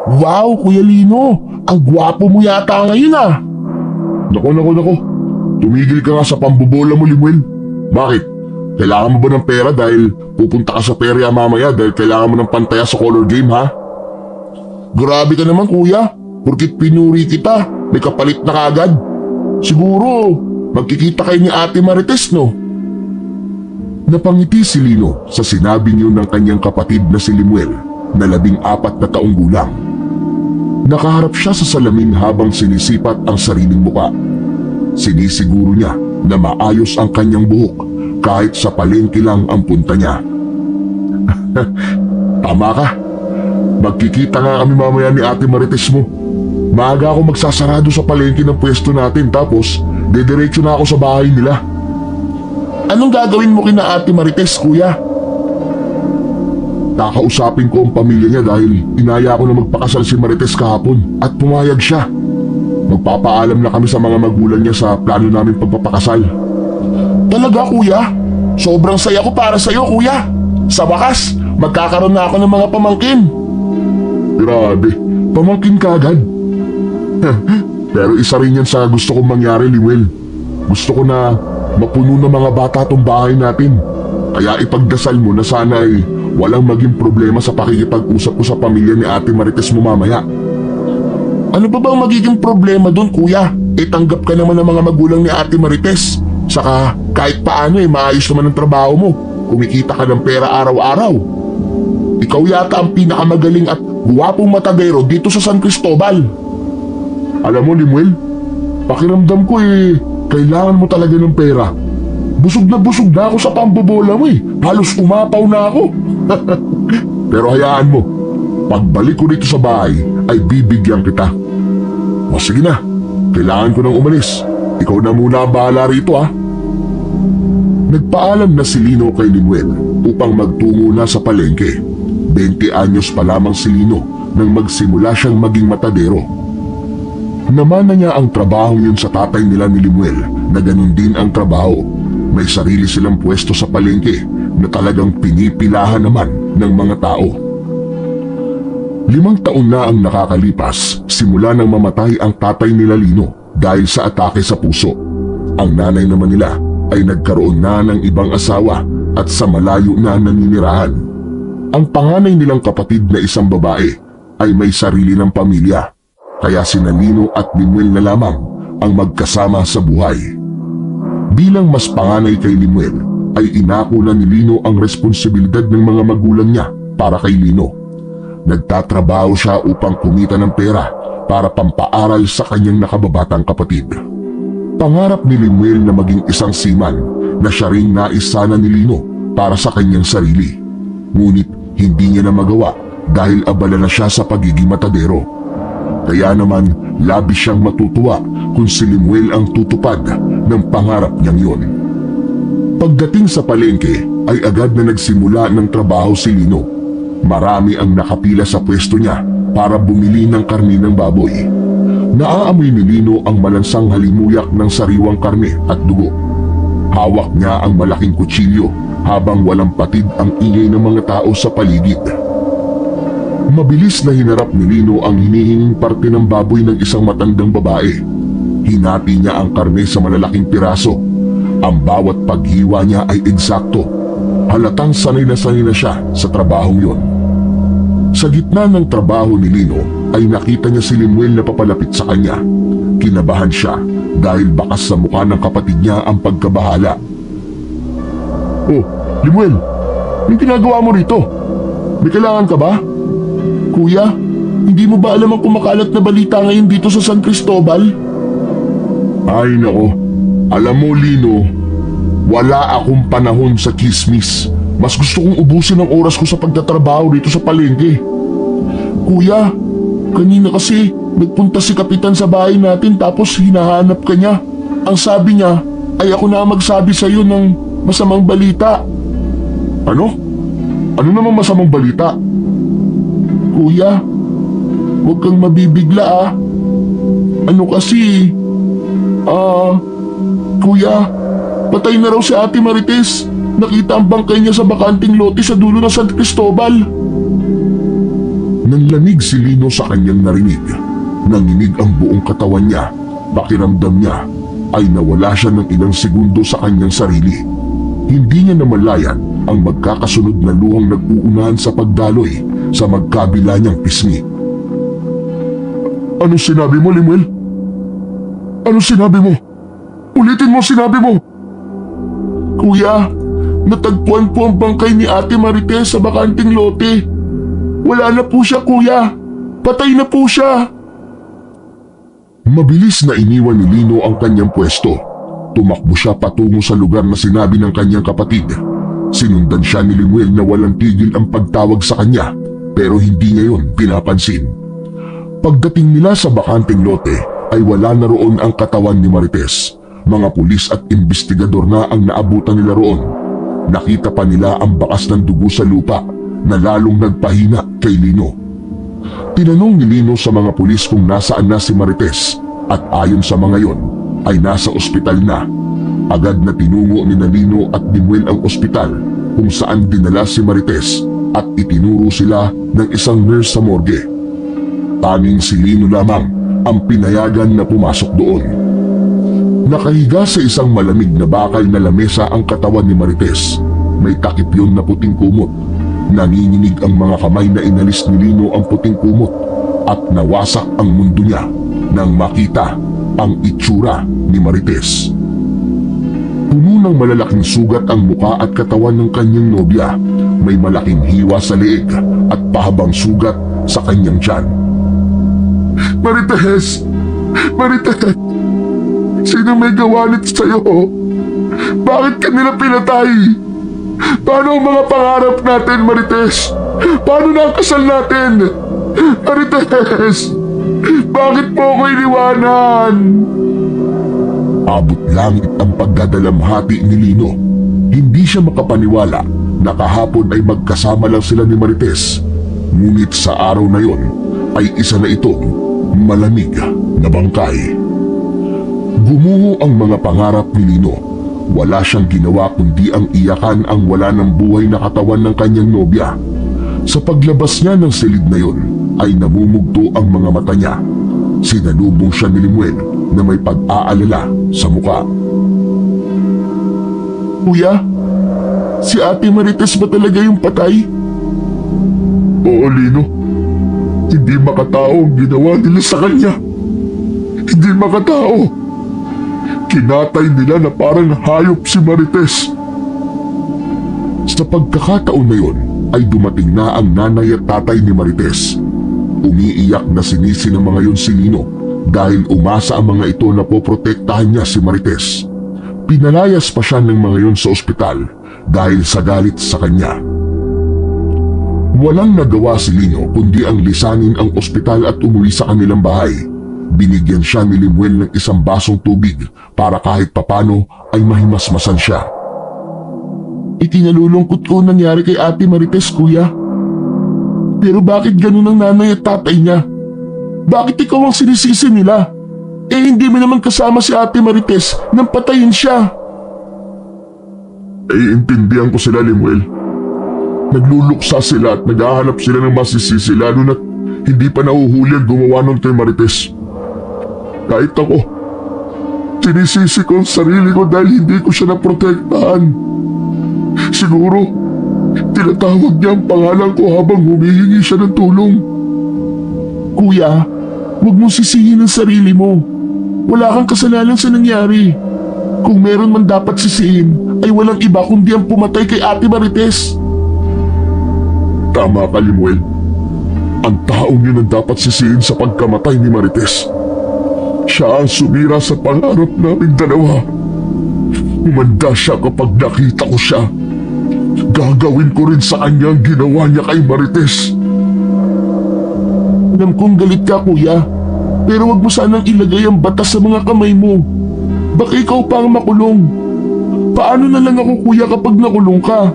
Wow, Kuya Lino, ang gwapo mo yata ngayon ah. Nako. Tumigil ka nga sa pambobola mo, Limuel. Bakit? Kailangan mo ba ng pera dahil pupunta ka sa perya mamaya dahil kailangan mo ng pantaya sa color game, ha? Grabe ka naman kuya, porkit pinuri kita, may kapalit na kagad. Siguro, magkikita kayo ni Ate Marites no? Napangiti si Lino sa sinabing yun ng kanyang kapatid na si Limuel na 14 na taong gulang. Nakaharap siya sa salamin habang sinisipat ang sariling muka. Sinisiguro niya na maayos ang kanyang buhok kahit sa palengke lang ang punta niya. Tama ka. Magkikita nga kami mamaya ni Ate Marites mo. Maaga ako magsasarado sa palengke ng pwesto natin tapos dediretso na ako sa bahay nila. Anong gagawin mo kina Ate Marites kuya? Kakausapin ko ang pamilya niya dahil inaya ko na magpakasal si Marites kahapon at pumayag siya. Magpapaalam na kami sa mga magulang niya sa plano namin pagpapakasal. Talaga kuya? Sobrang saya ko para sa'yo kuya. Sa wakas, magkakaroon na ako ng mga pamangkin. Grabe, pamangkin ka agad. Pero isa rin yan sa gusto kong mangyari, Limuel. Gusto ko na mapuno ng mga bata tong bahay natin. Kaya ipagdasal mo na sana ay walang maging problema sa pakikipag-usap ko sa pamilya ni Ate Marites mo mamaya. Ano pa bang magiging problema doon kuya? Tanggap ka naman ng mga magulang ni Ate Marites. Saka kahit paano maayos naman ang trabaho mo. Kumikita ka ng pera araw-araw. Ikaw yata ang pinakamagaling at guwapong matadero dito sa San Cristobal. Alam mo, Limuel, pakiramdam ko kailangan mo talaga ng pera. Busog na ako sa pambobola mo Halos umapaw na ako. Pero hayaan mo, pagbalik ko dito sa bahay ay bibigyan kita. O sige na, kailangan ko nang umalis. Ikaw na muna ang bahala rito ha. Nagpaalam na si Lino kay Limuel upang magtungo na sa palengke. 20 anyos pa lamang si Lino nang magsimula siyang maging matadero. Namana niya ang trabaho yun sa tatay nila ni Limuel na ganun din ang trabaho. May sarili silang pwesto sa palengke na talagang pinipilahan naman ng mga tao. 5 taon na ang nakakalipas simula nang mamatay ang tatay nila Lino dahil sa atake sa puso. Ang nanay naman nila ay nagkaroon na ng ibang asawa at sa malayo na naninirahan. Ang panganay nilang kapatid na isang babae ay may sarili ng pamilya. Kaya sina Lino at Limuel na lamang ang magkasama sa buhay. Bilang mas panganay kay Limuel, ay inako na ni Lino ang responsibilidad ng mga magulang niya para kay Lino. Nagtatrabaho siya upang kumita ng pera para pampaaral sa kanyang nakababatang kapatid. Pangarap ni Limuel na maging isang seaman na siya ring nais sana ni Lino para sa kanyang sarili. Ngunit hindi niya na magawa dahil abala na siya sa pagiging matadero. Kaya naman labis siyang matutuwa kung si Limuel ang tutupad ng pangarap niyang yun. Pagdating sa palengke ay agad na nagsimula ng trabaho si Lino. Marami ang nakapila sa pwesto niya para bumili ng karne ng baboy. Naaamoy ni Lino ang malansang halimuyak ng sariwang karne at dugo. Hawak niya ang malaking kutsilyo habang walang patid ang ingay ng mga tao sa paligid. Mabilis na hinarap ni Lino ang hinihinging parte ng baboy ng isang matandang babae. Hinati niya ang karne sa malalaking piraso. Ang bawat paghiwa niya ay eksakto. Halatang sanay na siya sa trabahong yon. Sa gitna ng trabaho ni Lino ay nakita niya si Limuel na papalapit sa kanya. Kinabahan siya dahil bakas sa mukha ng kapatid niya ang pagkabahala. Oh, Limuel, may ginagawa mo rito? May kailangan ka ba? Kuya, hindi mo ba alam ang kumakalat na balita ngayon dito sa San Cristobal? Ay nako, alam mo Lino, wala akong panahon sa kismis. Mas gusto kong ubusin ang oras ko sa pagtatrabaho dito sa palengke. Kuya, kanina kasi nagpunta si Kapitan sa bahay natin tapos hinahanap ka niya. Ang sabi niya ay ako na magsabi sa iyo ng masamang balita. Ano? Ano namang masamang balita? Kuya, huwag kang mabibigla ah. Ano kasi, kuya, patay na raw si Ate Marites. Nakita ang bangkay niya sa bakanting lote sa dulo ng San Cristobal. Nanlamig si Lino sa kanyang narinig. Nanginig ang buong katawan niya. Pakiramdam niya ay nawala siya ng ilang segundo sa kanyang sarili. Hindi niya namalayan ang magkakasunod na luhang nag-uunahan sa pagdaloy sa magkabila niyang pisngi. Anong sinabi mo, Limuel? Anong sinabi mo? Ulitin mo sinabi mo! Kuya, natagpuan po ang bangkay ni Ate Marites sa bakanting lote. Wala na po siya, kuya. Patay na po siya. Mabilis na iniwan ni Lino ang kanyang pwesto. Tumakbo siya patungo sa lugar na sinabi ng kanyang kapatid. Sinundan siya ni Limuel na walang tigil ang pagtawag sa kanya, pero hindi niya yun pinapansin. Pagdating nila sa bakanting lote ay wala na roon ang katawan ni Marites. Mga pulis at investigador na ang naabutan nila roon. Nakita pa nila ang bakas ng dugo sa lupa na lalong nagpahina kay Lino. Tinanong ni Lino sa mga pulis kung nasaan na si Marites at ayon sa mga yon ay nasa ospital na. Agad na tinungo ni Lino at Limuel ang ospital kung saan dinala si Marites at itinuro sila ng isang nurse sa morgue. Tanging si Lino lamang ang pinayagan na pumasok doon. Nakahiga sa isang malamig na bakal na lamesa ang katawan ni Marites. May takip yun na puting kumot. Nanginginig ang mga kamay na inalis ni Lino ang puting kumot at nawasak ang mundo niya nang makita ang itsura ni Marites. Puno ng malalaking sugat ang muka at katawan ng kanyang nobya. May malaking hiwa sa leeg at pahabang sugat sa kanyang tiyan. Marites! Marites! Sino may gawalit sa'yo? Bakit ka nila pinatay? Paano ang mga pangarap natin, Marites? Paano na ang kasal natin? Marites! Bakit mo ako iniwanan? Abot langit ang pagdadalamhati ni Lino. Hindi siya makapaniwala na kahapon ay magkasama lang sila ni Marites. Ngunit sa araw na yon ay isa na itong malamig na bangkay. Gumuho ang mga pangarap ni Lino. Wala siyang ginawa kundi ang iyakan ang wala ng buhay na katawan ng kanyang nobya. Sa paglabas niya ng silid na yon ay namumugto ang mga mata niya. Sinalubong siya ni Limuel na may pag-aalala sa muka. Kuya, si Ate Marites ba talaga yung patay? Oo, Lino. Hindi makatao ang ginawa nila sa kanya. Hindi makatao. Kinatay nila na parang hayop si Marites. Sa pagkakataon na yon ay dumating na ang nanay at tatay ni Marites. Umiiyak na sinisi ng mga yon si Lino dahil umasa ang mga ito na poprotektahan niya si Marites. Pinalayas pa siya ng mga yon sa ospital dahil sa galit sa kanya. Walang nagawa si Lino kundi ang lisanin ang ospital at umuwi sa kanilang bahay. Binigyan siya ni Limuel ng isang basong tubig para kahit papano ay mahimasmasan siya. Itinalulungkot ko ang nangyari kay Ate Marites, kuya. Pero bakit ganun ang nanay at tatay niya? Bakit ikaw ang sinisisi nila? Eh hindi mo naman kasama si Ate Marites nang patayin siya. Intindihan ko sila, Limuel. Nagluluksa sila at naghahanap sila ng masisisi lalo na't hindi pa nahuhuli ang gumawa nun kay Marites. Kahit ako, sinisisi ko ang sarili ko dahil hindi ko siya naprotektahan. Siguro, tinatawag niya ang pangalan ko habang humihingi siya ng tulong. Kuya, huwag mong sisihin ang sarili mo. Wala kang kasalanan sa nangyari. Kung meron man dapat sisihin, ay walang iba kundi ang pumatay kay Ate Marites. Tama ka, Limuel. Ang taong yun ang dapat sisihin sa pagkamatay ni Marites. Siya ang sumira sa pangarap naming dalawa. Umanda siya kapag nakita ko siya. Gagawin ko rin sa kanya ang ginawa niya kay Marites. Alam kong galit ka, kuya. Pero wag mo sanang ilagay ang batas sa mga kamay mo. Baka ikaw pa ang makulong. Paano na lang ako, kuya, kapag nakulong ka?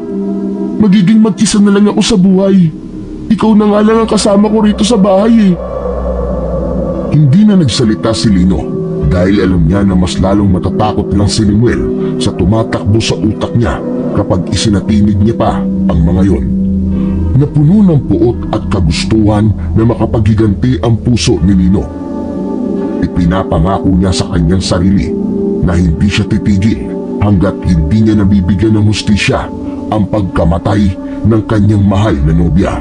Magiging mag-isa na lang ako sa buhay. Ikaw na nga lang ang kasama ko rito sa bahay eh. Hindi na nagsalita si Lino dahil alam niya na mas lalong matatakot lang si Limuel sa tumatakbo sa utak niya kapag isinatinig niya pa ang mga yon. na puno ng puot at kagustuhan na makapaghiganti ang puso ni Lino. Ipinapangako niya sa kanyang sarili na hindi siya titigil hanggat hindi niya nabibigyan ng hustisya ang pagkamatay ng kanyang mahal na nobya.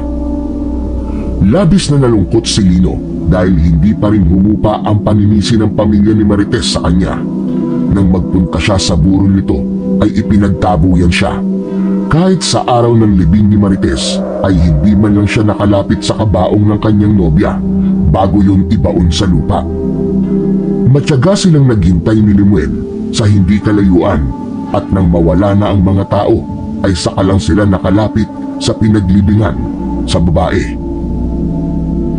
Labis na nalungkot si Lino dahil hindi pa rin humupa ang paninisi ng pamilya ni Marites sa kanya. Nang magpunta siya sa burol nito ay ipinagtabuyan siya. Kahit sa araw ng libing ni Marites ay hindi man lang siya nakalapit sa kabaong ng kanyang nobya bago yun ibaon sa lupa. Matyaga silang naghintay ni Limuel sa hindi kalayuan at nang mawala na ang mga tao ay saka lang sila nakalapit sa pinaglibingan sa babae.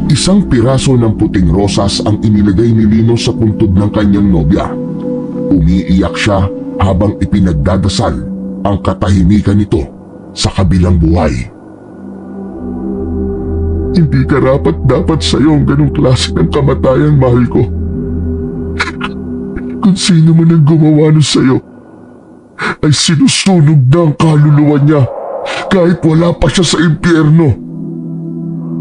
Isang piraso ng puting rosas ang inilagay ni Lino sa puntod ng kanyang nobya. Umiiyak siya habang ipinagdadasal ang katahimikan nito sa kabilang buhay. Hindi karapat-dapat sa iyo ang ganong klase ng kamatayan, mahal ko. Kung sino man ang gumawa nun sa iyo, ay sinusunog na ang kaluluwa niya kahit wala pa siya sa impyerno.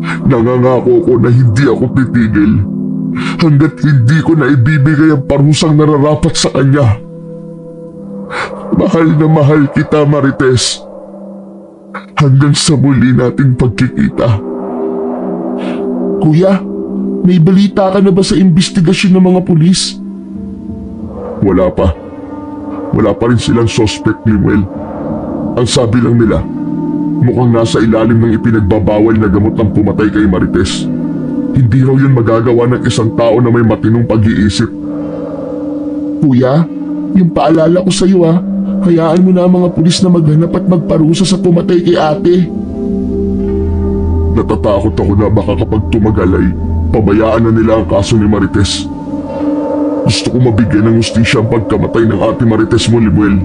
Nangangako ko na hindi ako titigil hanggat hindi ko na ibibigay ang parusang nararapat sa kanya. Mahal na mahal kita, Marites. Hanggang sa muli nating pagkikita. Kuya, may balita ka na ba sa investigasyon ng mga pulis? Wala pa. Wala pa rin silang suspect, Limuel. Ang sabi lang nila, mukhang nasa ilalim ng ipinagbabawal na gamot ang pumatay kay Marites. Hindi raw yun magagawa ng isang tao na may matinong pag-iisip. Kuya, yung paalala ko sa iyo hayaan mo na ang mga pulis na maghanap at magparusa sa pumatay kay ate. Natatakot ako na baka kapag tumagal ay pabayaan na nila ang kaso ni Marites. Gusto ko mabigyan ng hustisya ang pagkamatay ng ate Marites mo, Limuel.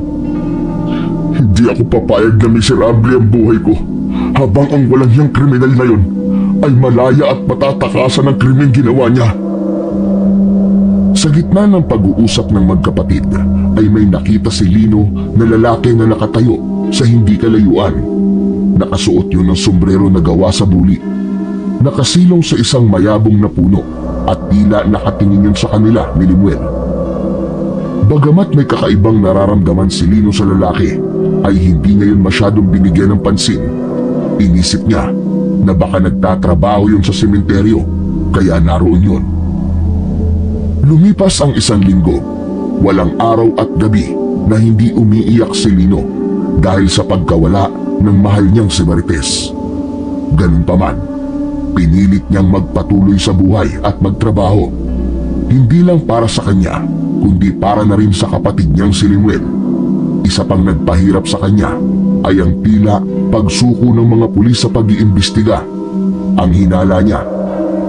Hindi ako papayag na miserable ang buhay ko habang ang walang hiyang kriminal na yun ay malaya at matatakasan ng krimeng ginawa niya. Sa gitna ng pag-uusap ng magkapatid ay may nakita si Lino na lalaki na nakatayo sa hindi kalayuan. Nakasuot yun ng sombrero na gawa sa buli. Nakasilong sa isang mayabong na puno at tila nakatingin yun sa kanila ni Limuel. Bagamat may kakaibang nararamdaman si Lino sa lalaki, ay hindi niya yun masyadong binigyan ng pansin. Inisip niya na baka nagtatrabaho yun sa sementeryo, kaya naroon yun. Lumipas ang 1 linggo, walang araw at gabi na hindi umiiyak si Lino dahil sa pagkawala ng mahal niyang si Marites. Ganun pa man, pinilit niyang magpatuloy sa buhay at magtrabaho. Hindi lang para sa kanya, kundi para na rin sa kapatid niyang si Limuel. Isa pang nagpahirap sa kanya ay ang tila pagsuko ng mga pulis sa pag-iimbestiga. Ang hinala niya,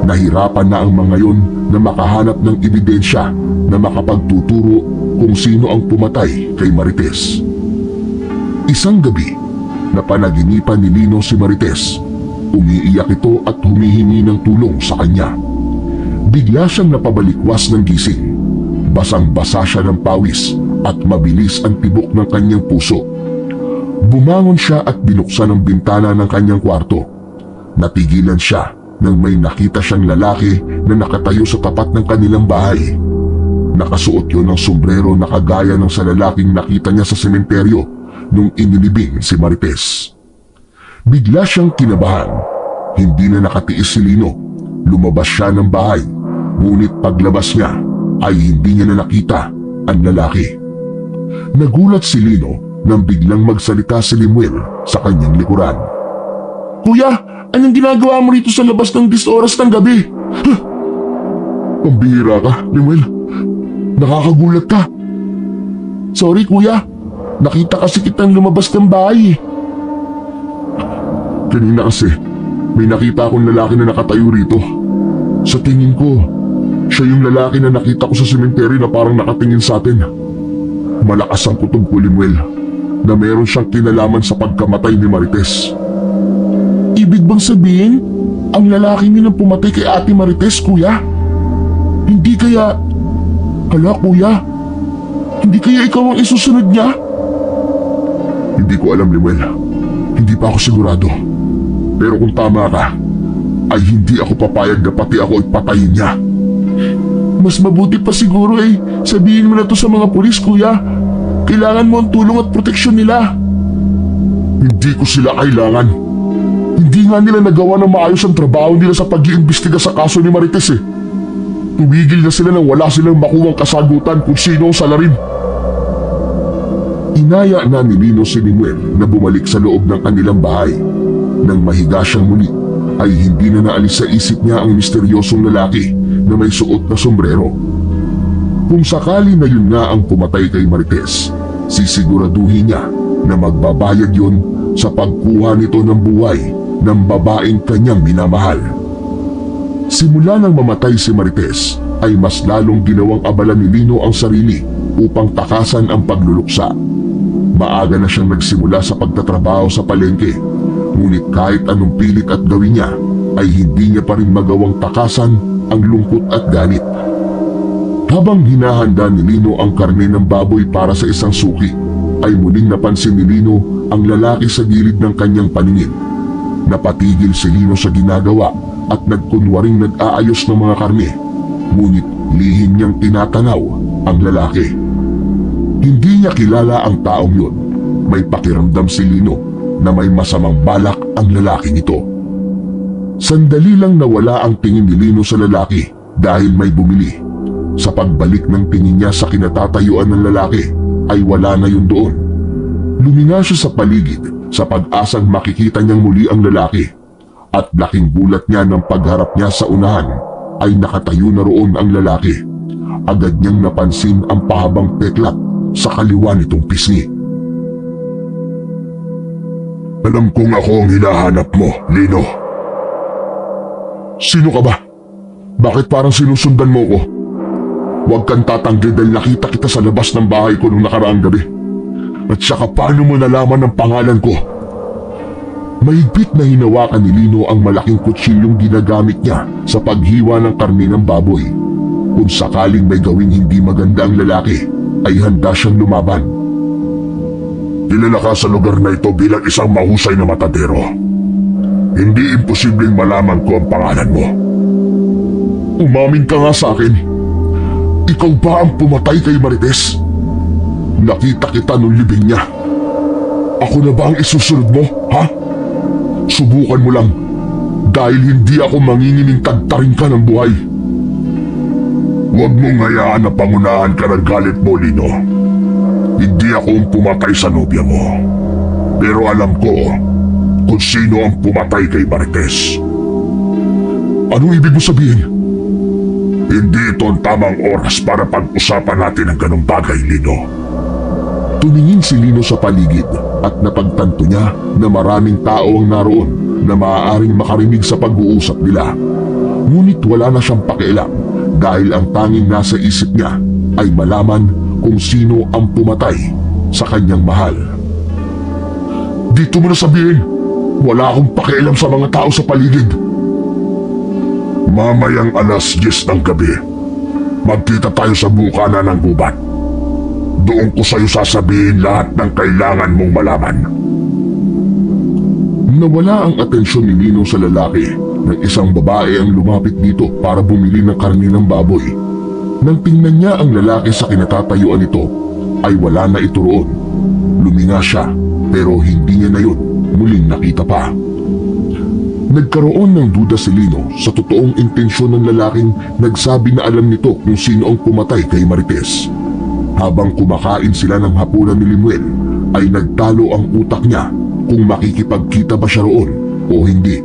nahirapan na ang mga yon na makahanap ng ebidensya na makapagtuturo kung sino ang pumatay kay Marites. Isang gabi, napanaginipan ni Lino si Marites. Umiiyak ito at humihingi ng tulong sa kanya. Bigla siyang napabalikwas ng gising. Basang-basa siya ng pawis at mabilis ang tibok ng kanyang puso. Bumangon siya at binuksan ang bintana ng kanyang kwarto. Natigilan siya nang may nakita siyang lalaki na nakatayo sa tapat ng kanilang bahay. Nakasuot yun ng sombrero na kagaya ng sa lalaking nakita niya sa sementeryo nung inilibing si Marites. Bigla siyang kinabahan. Hindi na nakatiis si Lino. Lumabas siya ng bahay, ngunit paglabas niya ay hindi niya na nakita ang lalaki. Nagulat si Lino nang biglang magsalita si Limuel sa kanyang likuran. Kuya, anong ginagawa mo rito sa labas ng 10 oras ng gabi? Pambihira ka, Limuel. Nakakagulat ka. Sorry kuya, nakita kasi kitang lumabas ng bahay. Kanina kasi, may nakita akong lalaki na nakatayo rito. Sa tingin ko, siya yung lalaki na nakita ko sa sementeryo na parang nakatingin sa atin. Malakas ang kutob ko, Limuel, na meron siyang kinalaman sa pagkamatay ni Marites. Ibig bang sabihin, ang lalaki niyo nang pumatay kay Ate Marites, kuya? Hindi kaya... Hala kuya, hindi kaya ikaw ang isusunod niya? Hindi ko alam, Limuel. Hindi pa ako sigurado. Pero kung tama ka, ay hindi ako papayag na pati ako ay patayin niya. Mas mabuti pa siguro sabihin mo na to sa mga pulis, kuya. Kailangan mo ang tulong at proteksyon nila. Hindi ko sila kailangan. Hindi nga nila nagawa ng maayos ang trabaho nila sa pag-iimbestiga sa kaso ni Marites eh. Tumigil na sila nang wala silang makuwang kasagutan kung sino ang salarin. Inaya na ni Lino si Limuel na bumalik sa loob ng kanilang bahay. Nang mahiga siyang muli, ay hindi na naalis sa isip niya ang misteryosong lalaki na may suot na sombrero. Kung sakali na yun nga ang pumatay kay Marites, sisiguraduhin niya na magbabayad yun sa pagkuha nito ng buhay ng babaeng kanyang minamahal. Simula nang mamatay si Marites, ay mas lalong ginawang abala ni Lino ang sarili upang takasan ang pagluluksa. Maaga na siyang nagsimula sa pagtatrabaho sa palengke, ngunit kahit anong pilit at gawin niya, ay hindi niya pa rin magawang takasan ang lungkot at galit. Habang hinahanda ni Lino ang karne ng baboy para sa isang suki, ay muling napansin ni Lino ang lalaki sa gilid ng kanyang paningin. Napatigil si Lino sa ginagawa at nagkunwaring nag-aayos ng mga karne, ngunit lihim niyang tinatanaw ang lalaki. Hindi niya kilala ang taong yun. May pakiramdam si Lino na may masamang balak ang lalaki nito. Sandali lang nawala ang tingin ni Lino sa lalaki dahil may bumili. Sa pagbalik ng tingin niya sa kinatatayuan ng lalaki, ay wala na yun doon. Luminga siya sa paligid sa pag-asang makikita niyang muli ang lalaki. At laking gulat niya nang pagharap niya sa unahan ay nakatayo na roon ang lalaki. Agad niyang napansin ang pahabang peklat sa kaliwa nitong pisngi. Alam kong ako ang hinahanap mo, Lino. Sino ka ba? Bakit parang sinusundan mo ko? Huwag kang tatanggi dahil nakita kita sa labas ng bahay ko nung nakaraang gabi. At saka paano mo nalaman ang pangalan ko? Mahigpit na hinawakan ni Lino ang malaking kutsilyong ginagamit niya sa paghiwa ng karne ng baboy. Kung sakaling may gawing hindi maganda ang lalaki, ay handa siyang lumaban. Kilala ka sa lugar na ito bilang isang mahusay na matadero. Hindi imposibleng malaman ko ang pangalan mo. Umamin ka nga sa akin. Ikaw ba ang pumatay kay Marites? Nakita kita nung libing niya. Ako na ba ang isusunod mo, ha? Subukan mo lang, dahil hindi ako mangingining tagtarin ka ng buhay. Huwag mong hayaan na pangunahan ka ng galit mo, Lino. Hindi ako ang pumatay sa nobya mo. Pero alam ko kung sino ang pumatay kay Marites. Anong ibig mo sabihin? Hindi ito ang tamang oras para pag-usapan natin ang ganong bagay, Lino. Tumingin si Lino sa paligid at napagtanto niya na maraming tao ang naroon na maaaring makarinig sa pag-uusap nila. Ngunit wala na siyang pakialam dahil ang tanging nasa isip niya ay malaman kung sino ang pumatay sa kanyang mahal. Dito mo na sabihin, wala akong pakialam sa mga tao sa paligid. Mamayang alas 10 ng gabi, magkita tayo sa bukana ng gubat. Doon ko sa'yo sasabihin lahat ng kailangan mong malaman. Nawala ang atensyon ni Lino sa lalaki nang isang babae ang lumapit dito para bumili ng karne ng baboy. Nang tingnan niya ang lalaki sa kinatatayuan nito, ay wala na ito roon. Luminga siya pero hindi niya na yun muling nakita pa. Nagkaroon ng duda si Lino sa totoong intensyon ng lalaking nagsabi na alam nito kung sino ang pumatay kay Marites. Habang kumakain sila ng hapunan ni Limuel, ay nagtalo ang utak niya kung makikipagkita ba siya roon o hindi.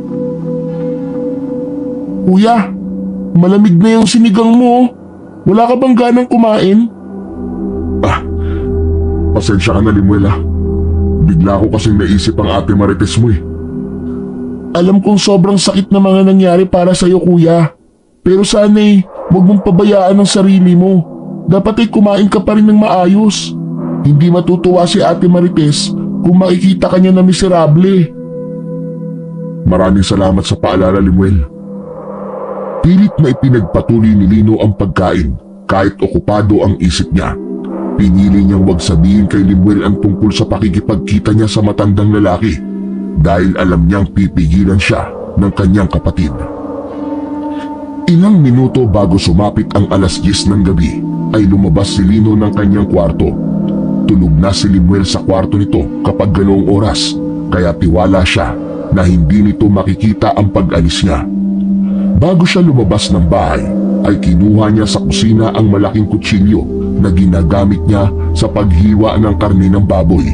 Kuya, malamig na yung sinigang mo. Wala ka bang ganang kumain? Pasensya ka na, Limuel ha. Bigla ko kasing naisip ang ate Marites mo eh. Alam kong sobrang sakit na mga nangyari para sa'yo, kuya. Pero sana huwag mong pabayaan ang sarili mo. Dapat kumain ka pa rin ng maayos. Hindi matutuwa si ate Marites kung makikita ka niya na miserable. Maraming salamat sa paalala, Limuel. Pilit na ipinagpatuloy ni Lino ang pagkain kahit okupado ang isip niya. Pinili niyang wag sabihin kay Limuel ang tungkol sa pakikipagkita niya sa matandang lalaki. dahil alam niyang pipigilan siya ng kanyang kapatid. Ilang minuto bago sumapit ang alas 10 ng gabi ay lumabas si Lino ng kanyang kwarto. Tulog na si Limuel sa kwarto nito kapag ganoong oras, kaya tiwala siya na hindi nito makikita ang pag-alis niya. Bago siya lumabas ng bahay ay kinuha niya sa kusina ang malaking kutsilyo na ginagamit niya sa paghiwa ng karne ng baboy.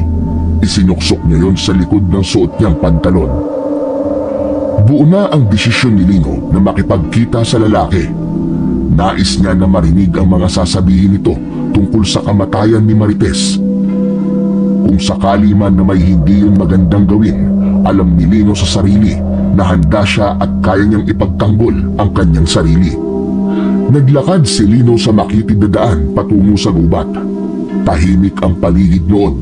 Isinuksok niya yon sa likod ng suot niyang pantalon. Buo na ang desisyon ni Lino na makipagkita sa lalaki. Nais niya na marinig ang mga sasabihin nito tungkol sa kamatayan ni Marites. Kung sakali man na may hindi yun magandang gawin, alam ni Lino sa sarili na handa siya at kaya niyang ipagtanggol ang kanyang sarili. Naglakad si Lino sa makitid na daan patungo sa gubat. Tahimik ang paligid noon.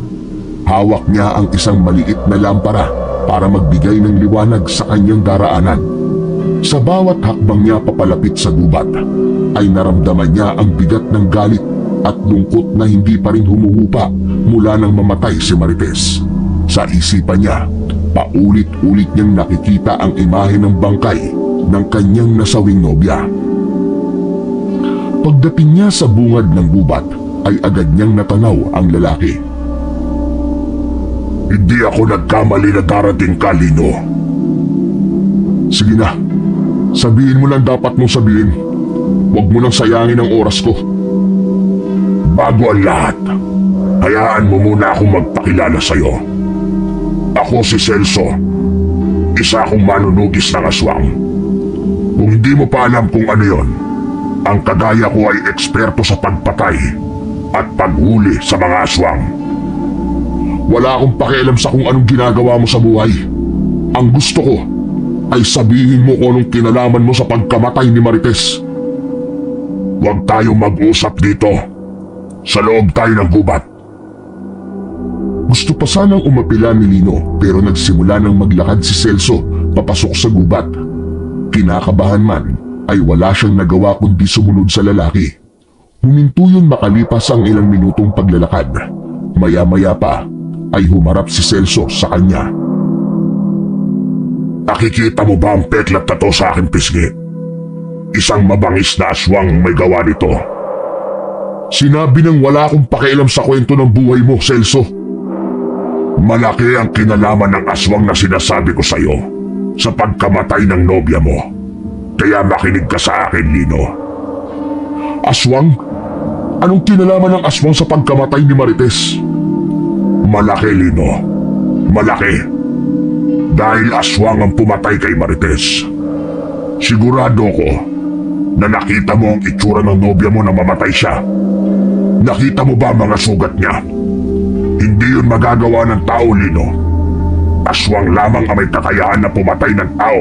Hawak niya ang isang maliit na lampara para magbigay ng liwanag sa kanyang daraanan. Sa bawat hakbang niya papalapit sa gubat, ay naramdaman niya ang bigat ng galit at lungkot na hindi pa rin humuhupa mula nang mamatay si Marites. Sa isipan niya, paulit-ulit niyang nakikita ang imahe ng bangkay ng kanyang nasawing nobya. Pagdating niya sa bungad ng gubat, ay agad niyang natanaw ang lalaki. Hindi ako nagkamali na darating ka, Lino. Sige na, sabihin mo lang dapat mong sabihin. Huwag mo nang sayangin ang oras ko. Bago ang lahat, hayaan mo muna akong magpakilala sa'yo. Ako si Celso, isa akong manunugis ng aswang. Kung hindi mo pa alam kung ano yon, ang kagaya ko ay eksperto sa pagpatay at paghuli sa mga aswang. Wala akong pakialam sa kung anong ginagawa mo sa buhay. Ang gusto ko ay sabihin mo kung anong kinalaman mo sa pagkamatay ni Marites. Huwag tayong mag-usap dito. Sa loob tayo ng gubat. Gusto pa sanang umapila ni Lino pero nagsimula nang maglakad si Celso papasok sa gubat. Kinakabahan man ay wala siyang nagawa kundi sumunod sa lalaki. Huminto yun makalipas ang ilang minutong paglalakad. Maya-maya pa ay humarap si Celso sa kanya. Nakikita mo ba ang peklat na to sa aking pisngi? Isang mabangis na aswang may gawa nito. Sinabi nang wala akong pakialam sa kwento ng buhay mo, Celso. Malaki ang kinalaman ng aswang na sinasabi ko sa'yo sa pagkamatay ng nobya mo. Kaya makinig ka sa akin, Lino. Aswang? Anong kinalaman ng aswang sa pagkamatay ni Marites? Malaki, Lino. Malaki. Dahil aswang ang pumatay kay Marites. Sigurado ko na nakita mo ang itsura ng nobya mo na mamatay siya. Nakita mo ba mga sugat niya? Hindi yun magagawa ng tao, Lino. Aswang lamang ang may kakayahan na pumatay ng tao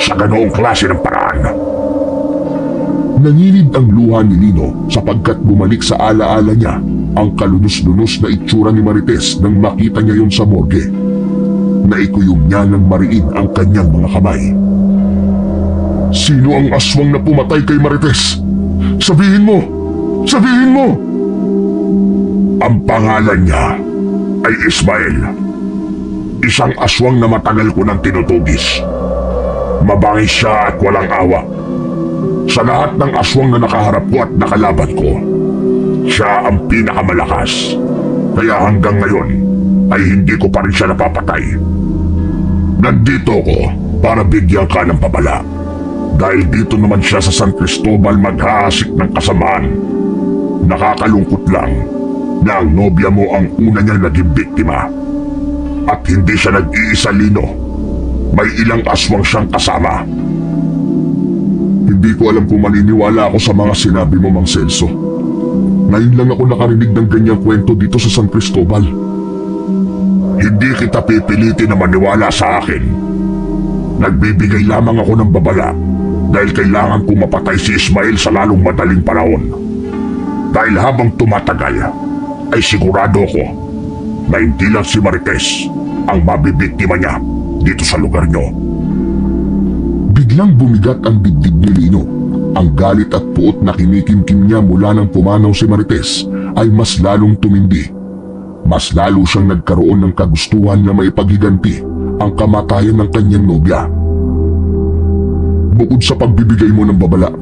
sa ganoong klase ng paraan. Nanginid ang luha ni Lino sapagkat bumalik sa alaala niya ang kalunos-lunos na itsura ni Marites nang makita niya yun sa morgue. Naikuyong niya ng mariin ang kanyang mga kamay. Sino ang aswang na pumatay kay Marites? Sabihin mo! Sabihin mo! Ang pangalan niya ay Ismael. Isang aswang na matagal ko nang tinutugis. Mabangis siya at walang awa. Sa lahat ng aswang na nakaharap ko at nakalaban ko, siya ang pinakamalakas. Kaya hanggang ngayon ay hindi ko pa rin siya napapatay. Nandito ko para bigyan ka ng babala. Dahil dito naman siya sa San Cristobal maghahasik ng kasamaan. Nakakalungkot lang na ang nobya mo ang una niyang naging biktima. At hindi siya nag-iisa, Lino. May ilang aswang siyang kasama. Hindi ko alam kung maniniwala ako sa mga sinabi mo, Mang Celso. Ngayon lang ako nakarinig ng ganyang kwento dito sa San Cristobal. Hindi kita pipilitin na maniwala sa akin. Nagbibigay lamang ako ng babala dahil kailangan kong mapatay si Ismael sa lalong madaling panahon. Dahil habang tumatagal, ay sigurado ko na hindi lang si Marites ang mabibiktima niya dito sa lugar niyo. Biglang bumigat ang dibdib ni Lino. Ang galit at puot na kinikimkim niya mula nang pumanaw si Marites ay mas lalong tumindi. Mas lalo siyang nagkaroon ng kagustuhan na maipaghiganti ang kamatayan ng kanyang nobya. Bukod sa pagbibigay mo ng babala,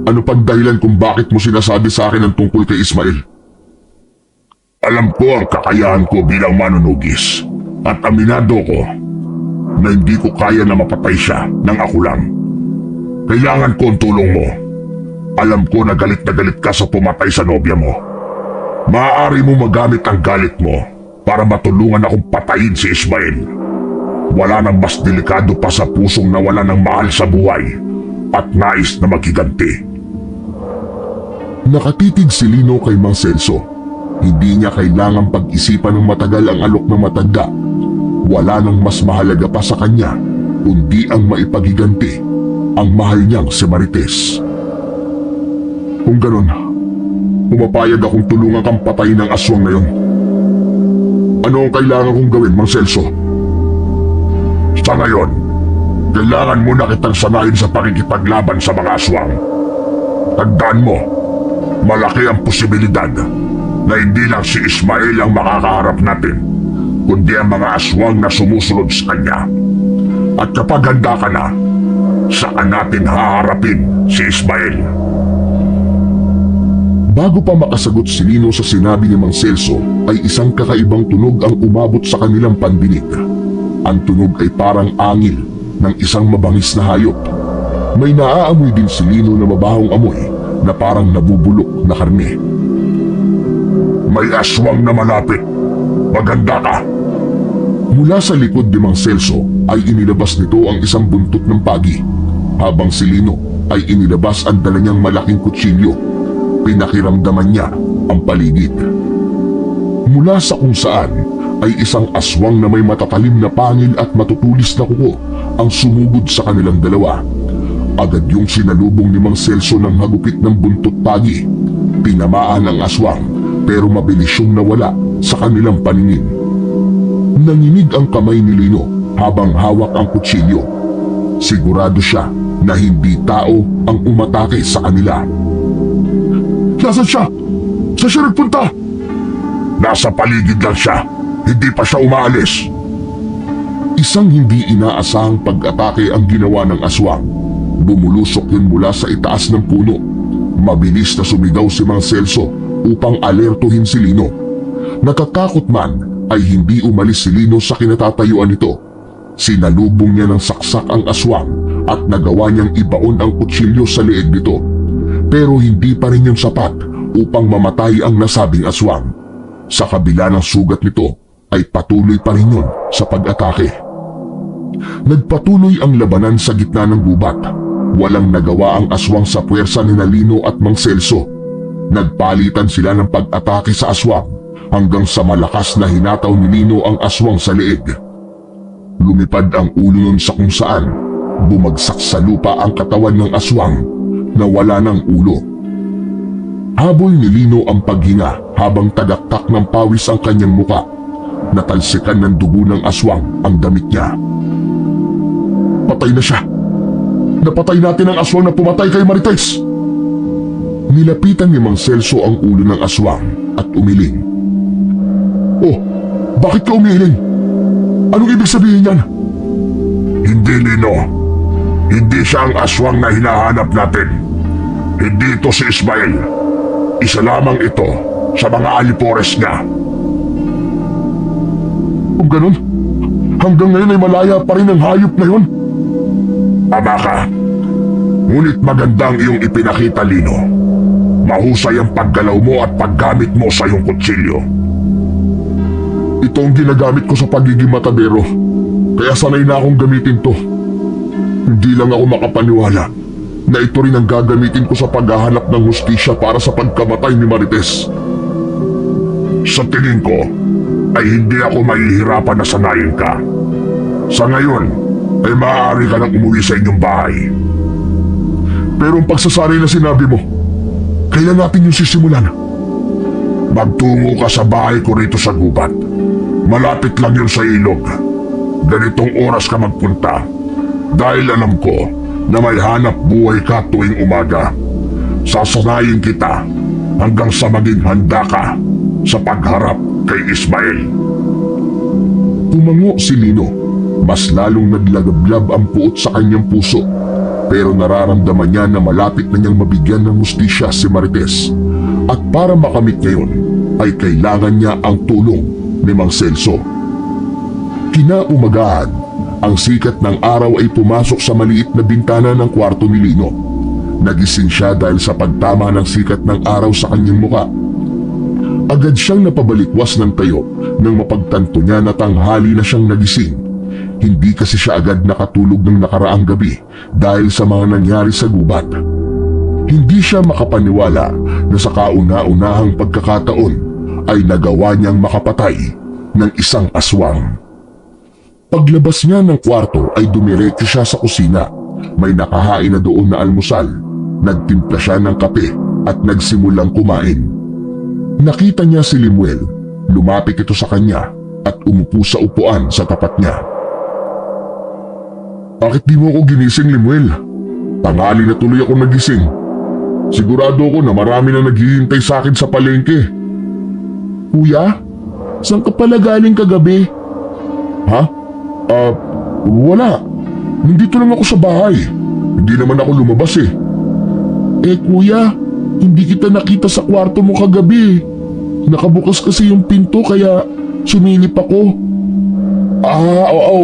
ano pang dahilan kung bakit mo sinasabi sa akin ang tungkol kay Ismael? Alam ko ang kakayahan ko bilang manunugis at aminado ko na hindi ko kaya na mapatay siya ng ako lang. Kailangan ko ang tulong mo. Alam ko na galit ka sa pumatay sa nobya mo. Maaari mo magamit ang galit mo para matulungan akong patayin si Ismael. Wala nang mas delikado pa sa pusong nawala ng mahal sa buhay at nais na maghiganti. Nakatitig si Lino kay Mang Celso. Hindi niya kailangang pag-isipan ng matagal ang alok ng matanda. Wala nang mas mahalaga pa sa kanya kundi ang maipaghiganti ang mahal niyang si Marites. Kung ganun, pumapayag akong tulungan kang patayin ng aswang na yon. Ano ang kailangan kong gawin, Mang Celso? Sa ngayon, kailangan mo na kitang sanayin sa pakikipaglaban sa mga aswang. Tandaan mo, malaki ang posibilidad na hindi lang si Ismael ang makakaharap natin, kundi ang mga aswang na sumusunod sa kanya. At kapag handa ka na, saka natin haharapin si Ismael. Bago pa makasagot si Lino sa sinabi ni Mang Celso, ay isang kakaibang tunog ang umabot sa kanilang pandinig. Ang tunog ay parang angil ng isang mabangis na hayop. May naaamoy din si Lino na mabahong amoy na parang nabubulok na karne. May aswang na malapit. Maganda ka. Mula sa likod ni Mang Celso ay inilabas nito ang isang buntot ng pagi, habang si Lino ay inilabas ang dala niyang malaking kutsilyo. Pinakiramdaman niya ang paligid. Mula sa kung saan ay isang aswang na may matatalim na pangil at matutulis na kuko ang sumugod sa kanilang dalawa. Agad yung sinalubong ni Mang Celso ng hagupit ng buntot pagi. Tinamaan ang aswang pero mabilis siyang nawala sa kanilang paningin. Nanginig ang kamay ni Lino habang hawak ang kutsilyo. Sigurado siya na hindi tao ang umatake sa kanila. Nasaan siya? Saan siya nagpunta? Nasa paligid lang siya. Hindi pa siya umaalis. Isang hindi inaasahang pag-atake ang ginawa ng aswang. Bumulusok yun mula sa itaas ng puno. Mabilis na sumigaw si Mang Celso upang alertuhin si Lino. Natatakot man ay hindi umalis si Lino sa kinatatayuan nito. Sinalubong niya ng saksak ang aswang at nagawa niyang ibaon ang kutsilyo sa leeg nito. Pero hindi pa rin yung sapat upang mamatay ang nasabing aswang. Sa kabila ng sugat nito ay patuloy pa rin yun sa pag-atake. Nagpatuloy ang labanan sa gitna ng gubat. Walang nagawa ang aswang sa puwersa ni Lino at Mang Celso. Nagpalitan sila ng pag-atake sa aswang hanggang sa malakas na hinataw ni Lino ang aswang sa leeg. Lumipad ang ulo nun sa kung saan bumagsak sa lupa ang katawan ng aswang na wala ng ulo. Habol ni Lino ang paghinga habang tagaktak ng pawis ang kanyang muka. Natalsikan ng dugo ng aswang ang damit niya. Patay na siya. Napatay natin ang aswang na pumatay kay Marites. Nilapitan ni Mang Celso ang ulo ng aswang at umiling. Oh, bakit ka umiling? Anong ibig sabihin yan? Hindi, Lino. Hindi siya ang aswang na hinahanap natin. Hindi ito si Ismael. Isa lamang ito sa mga alipores niya. Kung ganun, hanggang ngayon ay malaya pa rin ang hayop na yun. Tama ka. Ngunit magandang iyong ipinakita, Lino. Mahusay ang paggalaw mo at paggamit mo sa iyong kutsilyo. Ito ang ginagamit ko sa pagiging matadero. Kaya sanay na akong gamitin to. Hindi lang ako makapaniwala na ito rin ang gagamitin ko sa paghahanap ng hustisya para sa pagkamatay ni Marites. Sa tingin ko, ay hindi ako mahihirapan na sanayin ka. Sa ngayon, ay maaari ka nang umuwi sa inyong bahay. Pero ang pagsasanay na sinabi mo, kailan natin yung sisimulan? Magtungo ka sa bahay ko rito sa gubat. Malapit lang yun sa ilog. Ganitong oras ka magpunta. Dahil alam ko na may hanap buhay ka tuwing umaga. Sasanayin kita hanggang sa maging handa ka sa pagharap kay Ismael. Tumango si Lino. Mas lalong naglagablab ang puot sa kanyang puso, pero nararamdaman niya na malapit na niyang mabigyan ng hustisya si Marites. At para makamit niya yun, ay kailangan niya ang tulong ni Mang Celso. Kinaumagahan, ang sikat ng araw ay pumasok sa maliit na bintana ng kwarto ni Lino. Nagising siya dahil sa pagtama ng sikat ng araw sa kanyang muka. Agad siyang napabalikwas ng tayo nang mapagtanto niya na tanghali na siyang nagising. Hindi kasi siya agad nakatulog ng nakaraang gabi dahil sa mga nangyari sa gubat. Hindi siya makapaniwala na sa kauna-unahang pagkakataon ay nagawa niyang makapatay ng isang aswang. Paglabas niya ng kwarto ay dumiretso siya sa kusina. May nakahain na doon na almusal. Nagtimpla siya ng kape at nagsimulang kumain. Nakita niya si Limuel. Lumapit ito sa kanya at umupo sa upuan sa tapat niya. Bakit di mo ako ginising, Limuel? Tanghali na tuloy ako nagising. Sigurado ko na marami na naghihintay sa akin sa palengke. Kuya, saan ka pala galing kagabi? Ha? Wala. Nandito lang ako sa bahay. Hindi naman ako lumabas eh. Kuya, hindi kita nakita sa kwarto mo kagabi. Nakabukas kasi yung pinto kaya sumilip ako. Oo.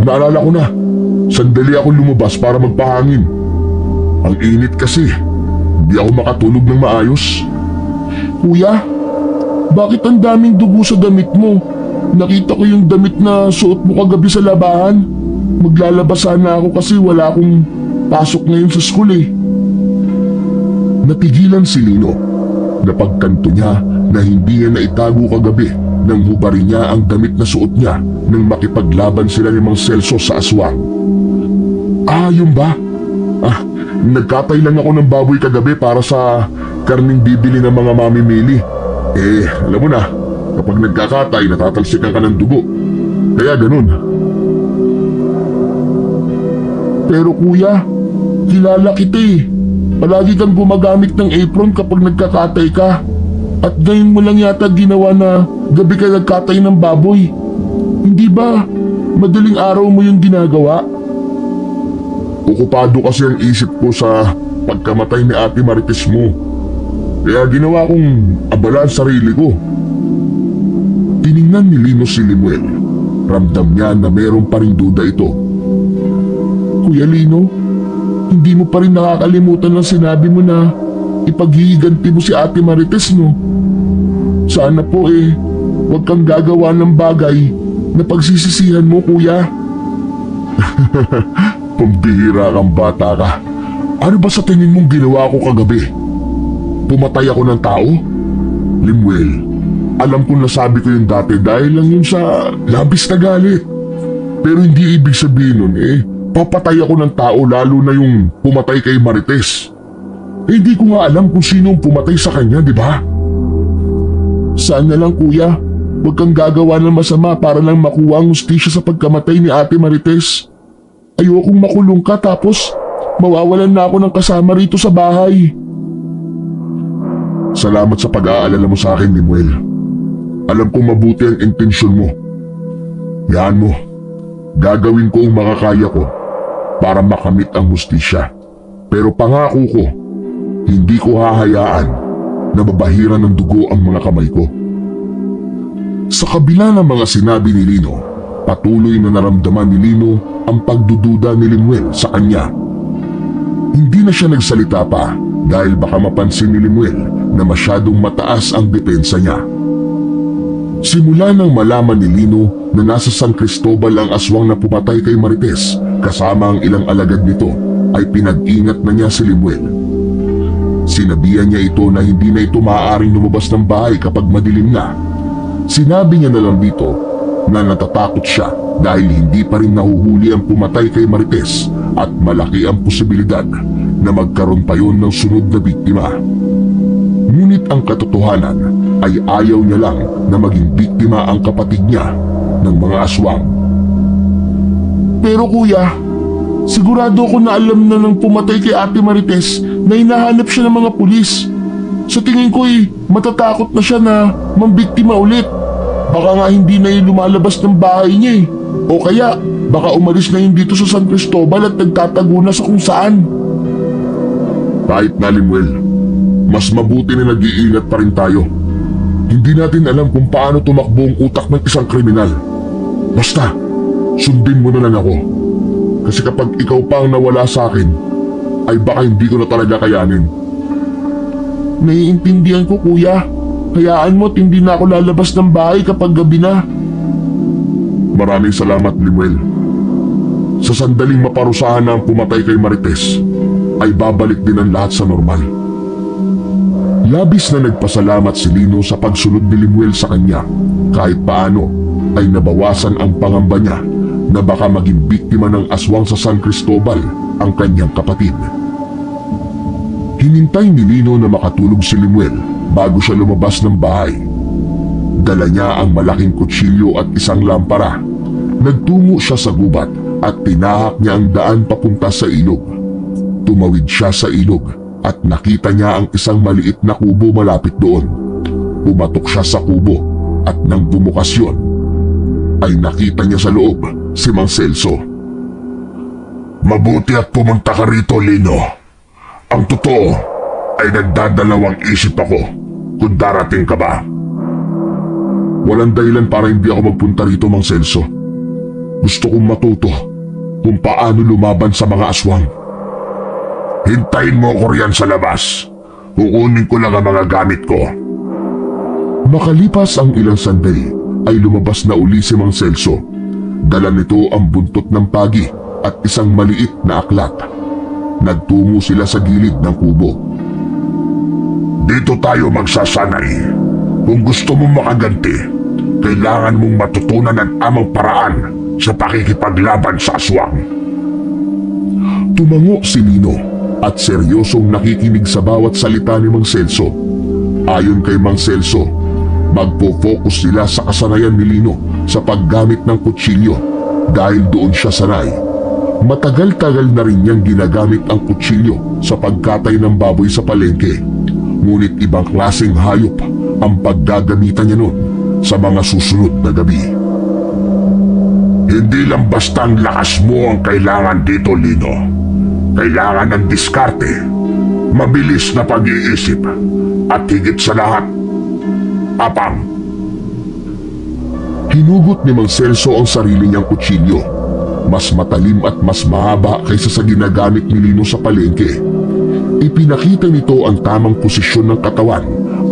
Naalala ko na. Sandali ako lumabas para magpahangin. Ang init kasi. Hindi ako makatulog ng maayos. Kuya, bakit ang daming dugo sa damit mo? Nakita ko yung damit na suot mo kagabi sa labahan. Maglalabas sana ako kasi wala akong pasok ngayon sa school eh. Natigilan si Lino. Napagtanto niya na hindi niya naitago kagabi nang hubarin niya ang damit na suot niya nang makipaglaban sila ni Mang Celso sa aswang. Yun ba? Nagkatay lang ako ng baboy kagabi para sa karning bibili ng mga mamimili. Alam mo na, kapag nagkakatay, natatalsikan ka ng dugo. Kaya ganun. Pero kuya, kilala kita eh. Palagi kang gumagamit ng apron kapag nagkakatay ka. At ngayon mo lang yata ginawa na gabi ka nagkatay ng baboy. Hindi ba madaling araw mo yung ginagawa? Okupado kasi ang isip ko sa pagkamatay ni Ate Marites mo. Kaya ginawa kong abala ang sarili ko. Tiningnan ni Lino si Limuel. Ramdam niya na meron pa ring duda ito. Kuya Lino, hindi mo pa rin nakakalimutan ng sinabi mo na ipaghihiganti mo si Ate Marites, no? Sana po huwag kang gagawa ng bagay na pagsisisihan mo, kuya. Pambihira kang bata ka. Ano ba sa tingin mong ginawa ko kagabi? Pumatay ako ng tao? Limuel, alam kong nasabi ko yun dati dahil lang yun sa labis na galit. Pero hindi ibig sabihin nun papatay ako ng tao lalo na yung pumatay kay Marites. Hindi ko nga alam kung sino ang pumatay sa kanya, di ba? Sana lang kuya, huwag kang gagawa ng masama para lang makuha ang hustisya sa pagkamatay ni Ate Marites. Ayokong makulong ka tapos mawawalan na ako ng kasama rito sa bahay. Salamat sa pag-aalala mo sa akin, Limuel. Alam kong mabuti ang intensyon mo. Yan mo, gagawin ko ang makakaya ko para makamit ang hustisya. Pero pangako ko, hindi ko hahayaan na mabahiran ng dugo ang mga kamay ko. Sa kabila ng mga sinabi ni Lino, patuloy na naramdaman ni Lino ang pagdududa ni Limuel sa kanya. Hindi na siya nagsalita pa dahil baka mapansin ni Limuel na masyadong mataas ang depensa niya. Simula nang malaman ni Lino na nasa San Cristobal ang aswang na pumatay kay Marites kasama ang ilang alagad nito, ay pinag-ingat na niya si Limuel. Sinabihan niya ito na hindi na ito maaaring lumabas ng bahay kapag madilim na. Sinabi niya na lang dito na natatakot siya dahil hindi pa rin nahuhuli ang pumatay kay Marites at malaki ang posibilidad na magkaroon pa yun ng sunod na biktima. Ngunit ang katotohanan ay ayaw niya lang na maging biktima ang kapatid niya ng mga aswang. Pero kuya, sigurado ko na alam na ng pumatay kay Ate Marites na hinahanap siya ng mga pulis. Sa tingin ko matatakot na siya na mambiktima ulit. Baka nga hindi na lumalabas ng bahay niya O kaya, baka umalis na yun dito sa San Cristobal at nagtatago na sa kung saan. Kahit na, Limuel, mas mabuti na nag-iingat pa rin tayo. Hindi natin alam kung paano tumakbo ang utak ng isang kriminal. Basta, sundin mo na lang ako. Kasi kapag ikaw pa ang nawala sa akin, ay baka hindi ko na talaga kayanin. Naiintindihan ko, kuya. Hayaan mo at hindi na ako lalabas ng bahay kapag gabi na. Maraming salamat, Limuel. Sa sandaling maparusahan na ang pumatay kay Marites, ay babalik din ang lahat sa normal. Labis na nagpasalamat si Lino sa pagsunod ni Limuel sa kanya. Kahit paano ay nabawasan ang pangamba niya na baka maging biktima ng aswang sa San Cristobal ang kanyang kapatid. Hinintay ni Lino na makatulog si Limuel bago siya lumabas ng bahay. Dala niya ang malaking kutsilyo at isang lampara. Nagtungo siya sa gubat at tinahak niya ang daan papunta sa ilog. Tumawid siya sa ilog at nakita niya ang isang maliit na kubo malapit doon. Pumatok siya sa kubo at nang bumukas yun, ay nakita niya sa loob si Mang Celso. Mabuti at pumunta ka rito, Lino. Ang totoo ay nagdadalawang isip ako kung darating ka ba. Walang dahilan para hindi ako magpunta rito, Mang Celso. Gusto kong matuto kung paano lumaban sa mga aswang. Hintayin mo ko riyan sa labas. Kukunin ko lang ang mga gamit ko. Makalipas ang ilang sandali ay lumabas na uli si Mang Celso. Dala nito ang buntot ng pagi at isang maliit na aklat. Nagtungo sila sa gilid ng kubo. Dito tayo magsasanay. Kung gusto mong makaganti, kailangan mong matutunan ang amang paraan sa pakikipaglaban sa aswang. Tumango si Lino at seryosong nakikinig sa bawat salita ni Mang Celso. Ayon kay Mang Celso, magpo-focus sila sa kasanayan ni Lino sa paggamit ng kutsilyo dahil doon siya sanay. Matagal-tagal na rin niyang ginagamit ang kutsilyo sa pagkatay ng baboy sa palengke. Ngunit ibang klaseng hayop ang paggagamitan niya noon sa mga susunod na gabi. Hindi lang basta ang lakas mo ang kailangan dito, Lino. Kailangan ng diskarte, mabilis na pag-iisip, at higit sa lahat, tapang. Hinugot ni Mang Celso ang sarili niyang kutsilyo. Mas matalim at mas mahaba kaysa sa ginagamit ni Lino sa palengke. Ipinakita nito ang tamang posisyon ng katawan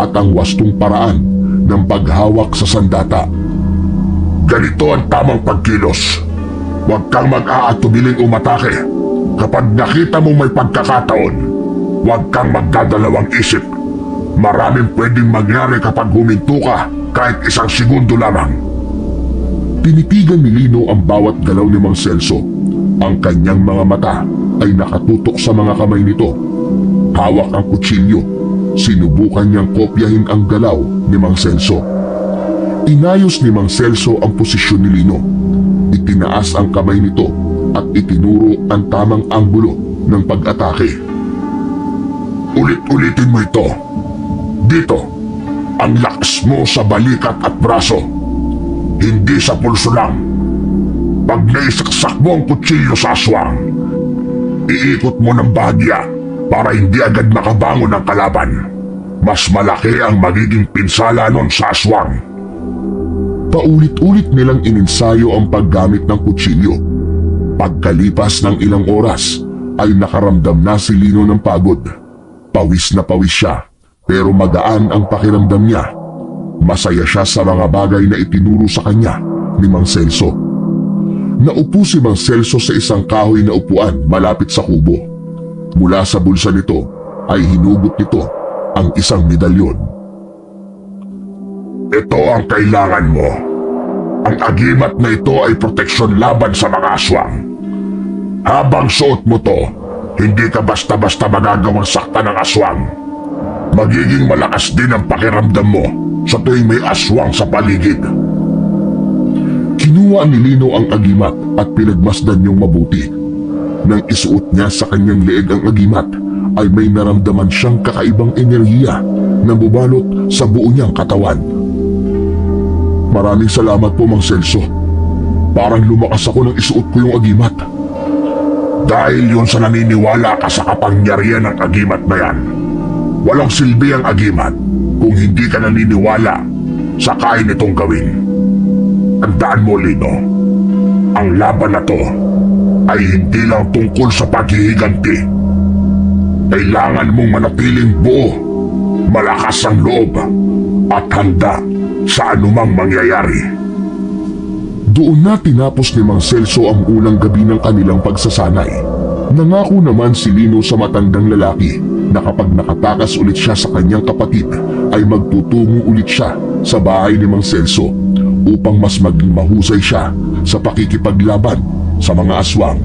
at ang wastong paraan ng paghawak sa sandata. Ganito ang tamang pagkilos. Huwag kang mag-aatubiling umatake. Kapag nakita mong may pagkakataon, huwag kang magdadalawang isip. Maraming pwedeng mangyari kapag huminto ka kahit isang segundo lamang. Tinitigan ni Lino ang bawat galaw ni Mang Celso. Ang kanyang mga mata ay nakatutok sa mga kamay nito. Hawak ang kutsilyo. Sinubukan niyang kopyahin ang galaw ni Mang Celso. Inayos ni Mang Celso ang posisyon ni Lino. Itinaas ang kamay nito at itinuro ang tamang anggulo ng pag-atake. Ulit-ulitin mo ito. Dito, ang lakas mo sa balikat at braso. Hindi sa pulso lang. Pag naisaksak mo ang kutsilyo sa aswang, iikot mo ng bahagya para hindi agad makabangon ang kalaban. Mas malaki ang magiging pinsala nun sa aswang. Paulit-ulit nilang ininsayo ang paggamit ng kutsilyo. Pagkalipas ng ilang oras ay nakaramdam na si Lino ng pagod. Pawis na pawis siya, pero magaan ang pakiramdam niya. Masaya siya sa mga bagay na itinuro sa kanya ni Mang Celso. Naupo si Mang Celso sa isang kahoy na upuan malapit sa kubo. Mula sa bulsa nito ay hinugot nito ang isang medalyon. Ito ang kailangan mo. Ang agimat na ito ay proteksyon laban sa mga aswang. Habang suot mo to, hindi ka basta-basta magagawang sakta ng aswang. Magiging malakas din ang pakiramdam mo sa tuwing may aswang sa paligid. Kinuha ni Lino ang agimat at pinagmasdan niyong mabuti. Nang isuot niya sa kanyang leeg ang agimat, ay may naramdaman siyang kakaibang enerhiya na bubalot sa buo niyang katawan. Maraming salamat po, Mang Celso. Parang lumakas ako nang isuot ko yung agimat. Dahil yun sa naniniwala ka sa kapangyarihan ng agimat na yan. Walang silbi ang agimat kung hindi ka naniniwala sa kaya nitong gawin. Tandaan mo, Lino, ang laban na to ay hindi lang tungkol sa paghihiganti. Kailangan mong manatiling buo, malakas ang loob, at handa sa anumang mangyayari. Doon na tinapos ni Mang Celso ang unang gabi ng kanilang pagsasanay. Nangako naman si Lino sa matandang lalaki na kapag nakatakas ulit siya sa kanyang kapatid ay magtutungo ulit siya sa bahay ni Mang Celso upang mas maging mahusay siya sa pakikipaglaban sa mga aswang.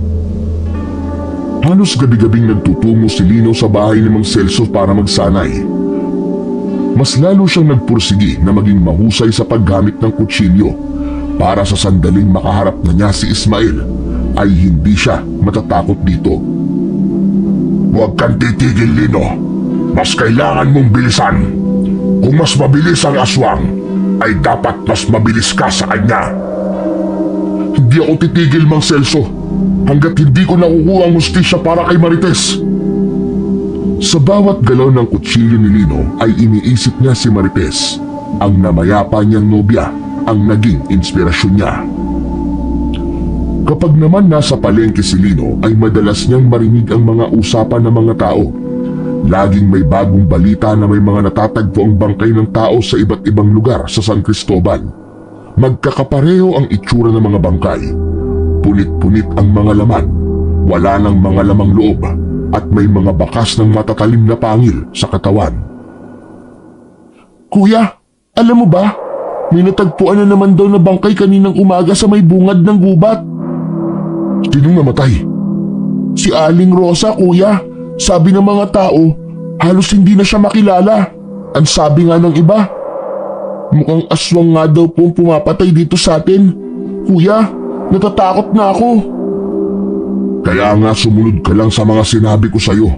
Halos gabi-gabing nagtutungo si Lino sa bahay ni Mang Celso para magsanay. Mas lalo siyang nagpursigi na maging mahusay sa paggamit ng kutsilyo para sa sandaling makaharap na niya si Ismael ay hindi siya matatakot dito. Huwag kang titigil, Lino. Mas kailangan mong bilisan. Kung mas mabilis ang aswang, ay dapat mas mabilis ka sa kanya. Hindi ako titigil, Mang Celso, hanggat hindi ko nakukuha ang hustisya para kay Marites. Sa bawat galaw ng kutsilyo ni Lino ay iniisip niya si Marites, ang namayapa niyang nobya, ang naging inspirasyon niya. Kapag naman nasa palengke si Lino ay madalas niyang marinig ang mga usapan ng mga tao. Laging may bagong balita na may mga natatagpo ang bangkay ng tao sa iba't ibang lugar sa San Cristobal. Magkakapareho ang itsura ng mga bangkay. Punit-punit ang mga laman, wala ng mga lamang loob, at may mga bakas ng matatalim na pangil sa katawan. Kuya, alam mo ba? May natagpuan na naman daw na bangkay kaninang umaga sa may bungad ng gubat. Sinong namatay? Si Aling Rosa, kuya. Sabi ng mga tao, halos hindi na siya makilala. Ang sabi nga ng iba, mukhang aswang nga daw po pumapatay dito sa atin. Kuya, natatakot na ako. Kaya nga sumunod ka lang sa mga sinabi ko sa'yo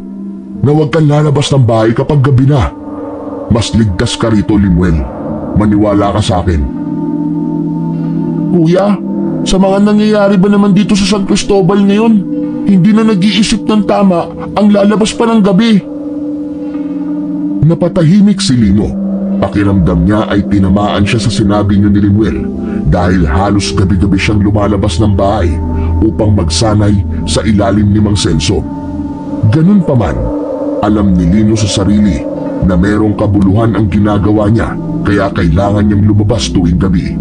na huwag kang lalabas ng bahay kapag gabi na. Mas ligtas ka rito, Limuel. Maniwala ka sa akin. Kuya, sa mga nangyayari ba naman dito sa San Cristobal ngayon, hindi na nag-iisip ng tama ang lalabas pa ng gabi. Napatahimik si Lino. Pakiramdam niya ay tinamaan siya sa sinabi niya ni Limuel dahil halos gabi-gabi siyang lumalabas ng bahay upang magsanay sa ilalim ni Mang Celso. Ganun pa man, alam ni Lino sa sarili na merong kabuluhan ang ginagawa niya kaya kailangan niyang lumabas tuwing gabi.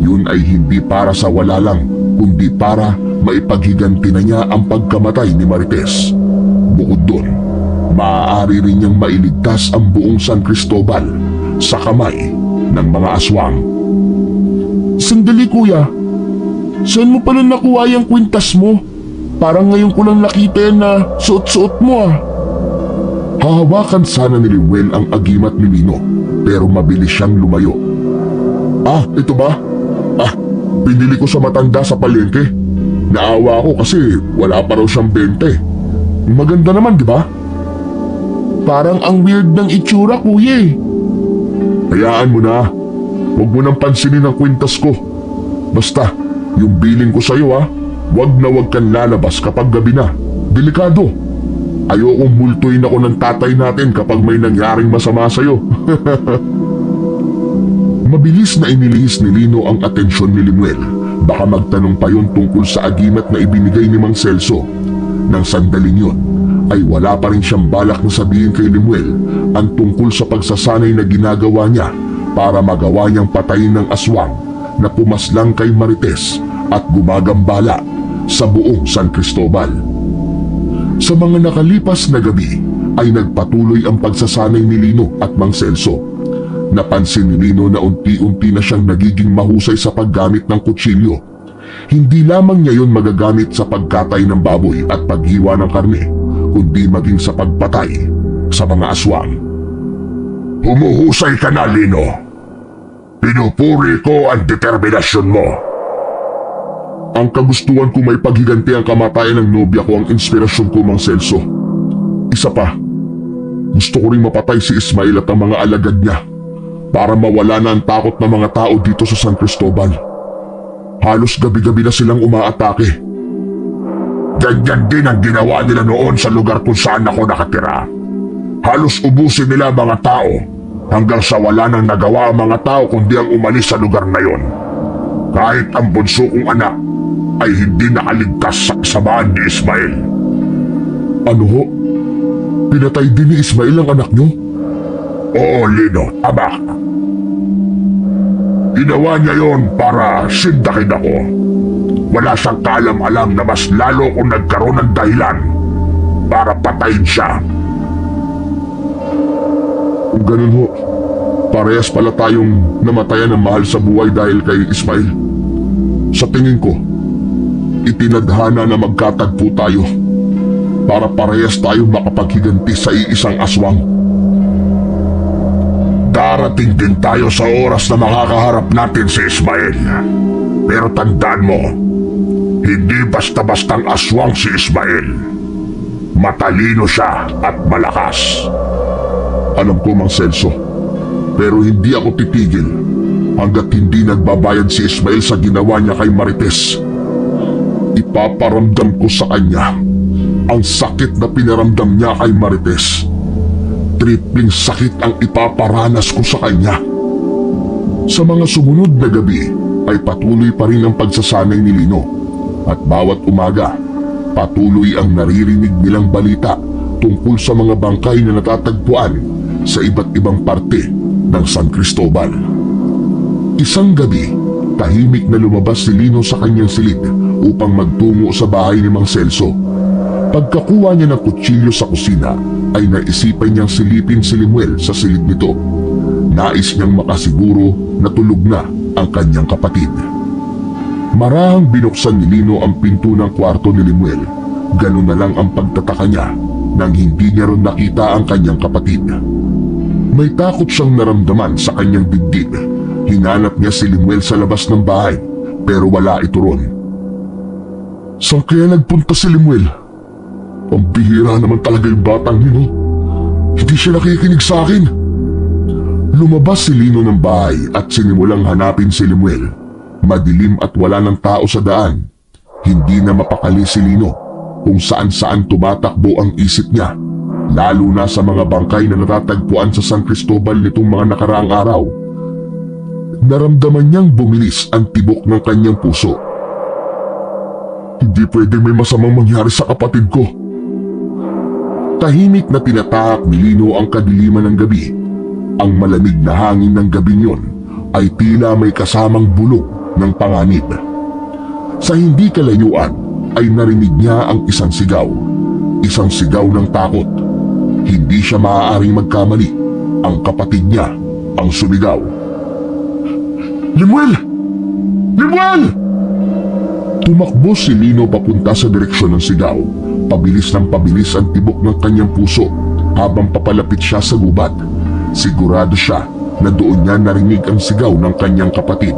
Yun ay hindi para sa wala lang, kundi para maipaghiganti na niya ang pagkamatay ni Marites. Bukod doon, maaari rin niyang mailigtas ang buong San Cristobal sa kamay ng mga aswang. Sandali, kuya. Saan mo pala nakuha yung kwintas mo? Parang ngayon ko lang nakita yan na suot-suot mo ah. Hahawakan sana ni Limuel ang agimat ni Lino pero mabilis siyang lumayo. Ito ba? Binili ko sa matanda sa palengke. Naawa ko kasi wala pa raw siyang 20. Maganda naman, di ba? Parang ang weird ng itsura, kuya eh. Hayaan mo na. Huwag mo nang pansinin ang kwintas ko. Basta, yung billing ko sa'yo huwag na huwag kang lalabas kapag gabi na. Delikado. Ayokong multuin ako ng tatay natin kapag may nangyaring masama sa'yo. Mabilis na inilihis ni Lino ang atensyon ni Limuel. Baka magtanong pa yon tungkol sa agimat na ibinigay ni Mang Celso. Nang sandaling yon, ay wala pa rin siyang balak na sabihin kay Limuel ang tungkol sa pagsasanay na ginagawa niya para magawa niyang patayin ng aswang na pumaslang kay Marites at gumagambala sa buong San Cristobal. Sa mga nakalipas na gabi ay nagpatuloy ang pagsasanay ni Lino at Mang Celso. Napansin ni Lino na unti-unti na siyang nagiging mahusay sa paggamit ng kutsilyo. Hindi lamang niya yon magagamit sa pagkatay ng baboy at paghiwa ng karne, kundi maging sa pagpatay sa mga aswang. Humuhusay ka na, Lino. Pinupuri ko ang determinasyon mo. Ang kagustuhan ko may paghiganti ang kamatayan ng nobya ko ang inspirasyon ko, Mang Celso. Isa pa, gusto ko ring mapatay si Ismael at ang mga alagad niya para mawala na ang takot ng mga tao dito sa San Cristobal. Halos gabi-gabi na silang umaatake. Ganyan din ang ginawa nila noon sa lugar kung saan ako nakatira. Halos ubusin nila ang mga tao hanggang sa wala nang nagawa ang mga tao kundi ang umalis sa lugar na yon. Kahit ang bunso kong anak ay hindi nakaligtas sa kasamaan ni Ismael. Ano ho? Pinatay din ni Ismael ang anak niyo? Oo, Lino, tama. Ginawa niya yon para sindakin ako. Wala siyang kaalam-alam na mas lalo kong nagkaroon ng dahilan para patayin siya. Kung ganun ho, parehas pala tayong namatayan ng mahal sa buhay dahil kay Ismael. Sa tingin ko, itinadhana na magkatagpo tayo para parehas tayong makapaghiganti sa iisang aswang. Darating din tayo sa oras na makakaharap natin si Ismael. Pero tandaan mo, hindi basta-bastang aswang si Ismael. Matalino siya at malakas. Alam ko, Mang Celso, pero hindi ako titigil hanggat hindi nagbabayad si Ismael sa ginawa niya kay Marites. Ipaparamdam ko sa kanya ang sakit na pinaramdam niya kay Marites. Tripling sakit ang ipaparanas ko sa kanya. Sa mga sumunod na gabi ay patuloy pa rin ang pagsasanay ni Lino at bawat umaga patuloy ang naririnig nilang balita tungkol sa mga bangkay na natatagpuan sa iba't ibang parte ng San Cristobal. Isang gabi, tahimik na lumabas si Lino sa kanyang silid upang magtungo sa bahay ni Mang Celso. Pagkakuha niya ng kutsilyo sa kusina ay naisipan niyang silipin si Limuel sa silid nito. Nais niyang makasiguro na tulog na ang kanyang kapatid. Marahang binuksan ni Lino ang pinto ng kwarto ni Limuel. Ganun na lang ang pagtataka niya nang hindi niya ron nakita ang kanyang kapatid. May takot siyang naramdaman sa kanyang dibdib. Hinanap niya si Limuel sa labas ng bahay pero wala ito ron. Saan kaya nagpunta si Limuel? Pambihira naman talaga yung batang yun, oh. Hindi siya nakikinig sa akin. Lumabas si Lino ng bahay at sinimulang hanapin si Limuel. Madilim at wala ng tao sa daan. Hindi na mapakali si Lino kung saan-saan tumatakbo ang isip niya, lalo na sa mga bangkay na natatagpuan sa San Cristobal nitong mga nakaraang araw. Naramdaman niyang bumilis ang tibok ng kanyang puso. Hindi pwedeng may masamang mangyari sa kapatid ko. Tahimik na tinatahak ni Lino ang kadiliman ng gabi. Ang malamig na hangin ng gabing yon ay tila may kasamang bulong ng panganib. Sa hindi kalayuan ay narinig niya ang isang sigaw. Isang sigaw ng takot. Hindi siya maaaring magkamali. Ang kapatid niya ang sumigaw. Limuel! Limuel! Tumakbo si Lino papunta sa direksyon ng sigaw. Pabilis ng pabilis ang tibok ng kanyang puso habang papalapit siya sa gubat. Sigurado siya na doon niya narinig ang sigaw ng kanyang kapatid.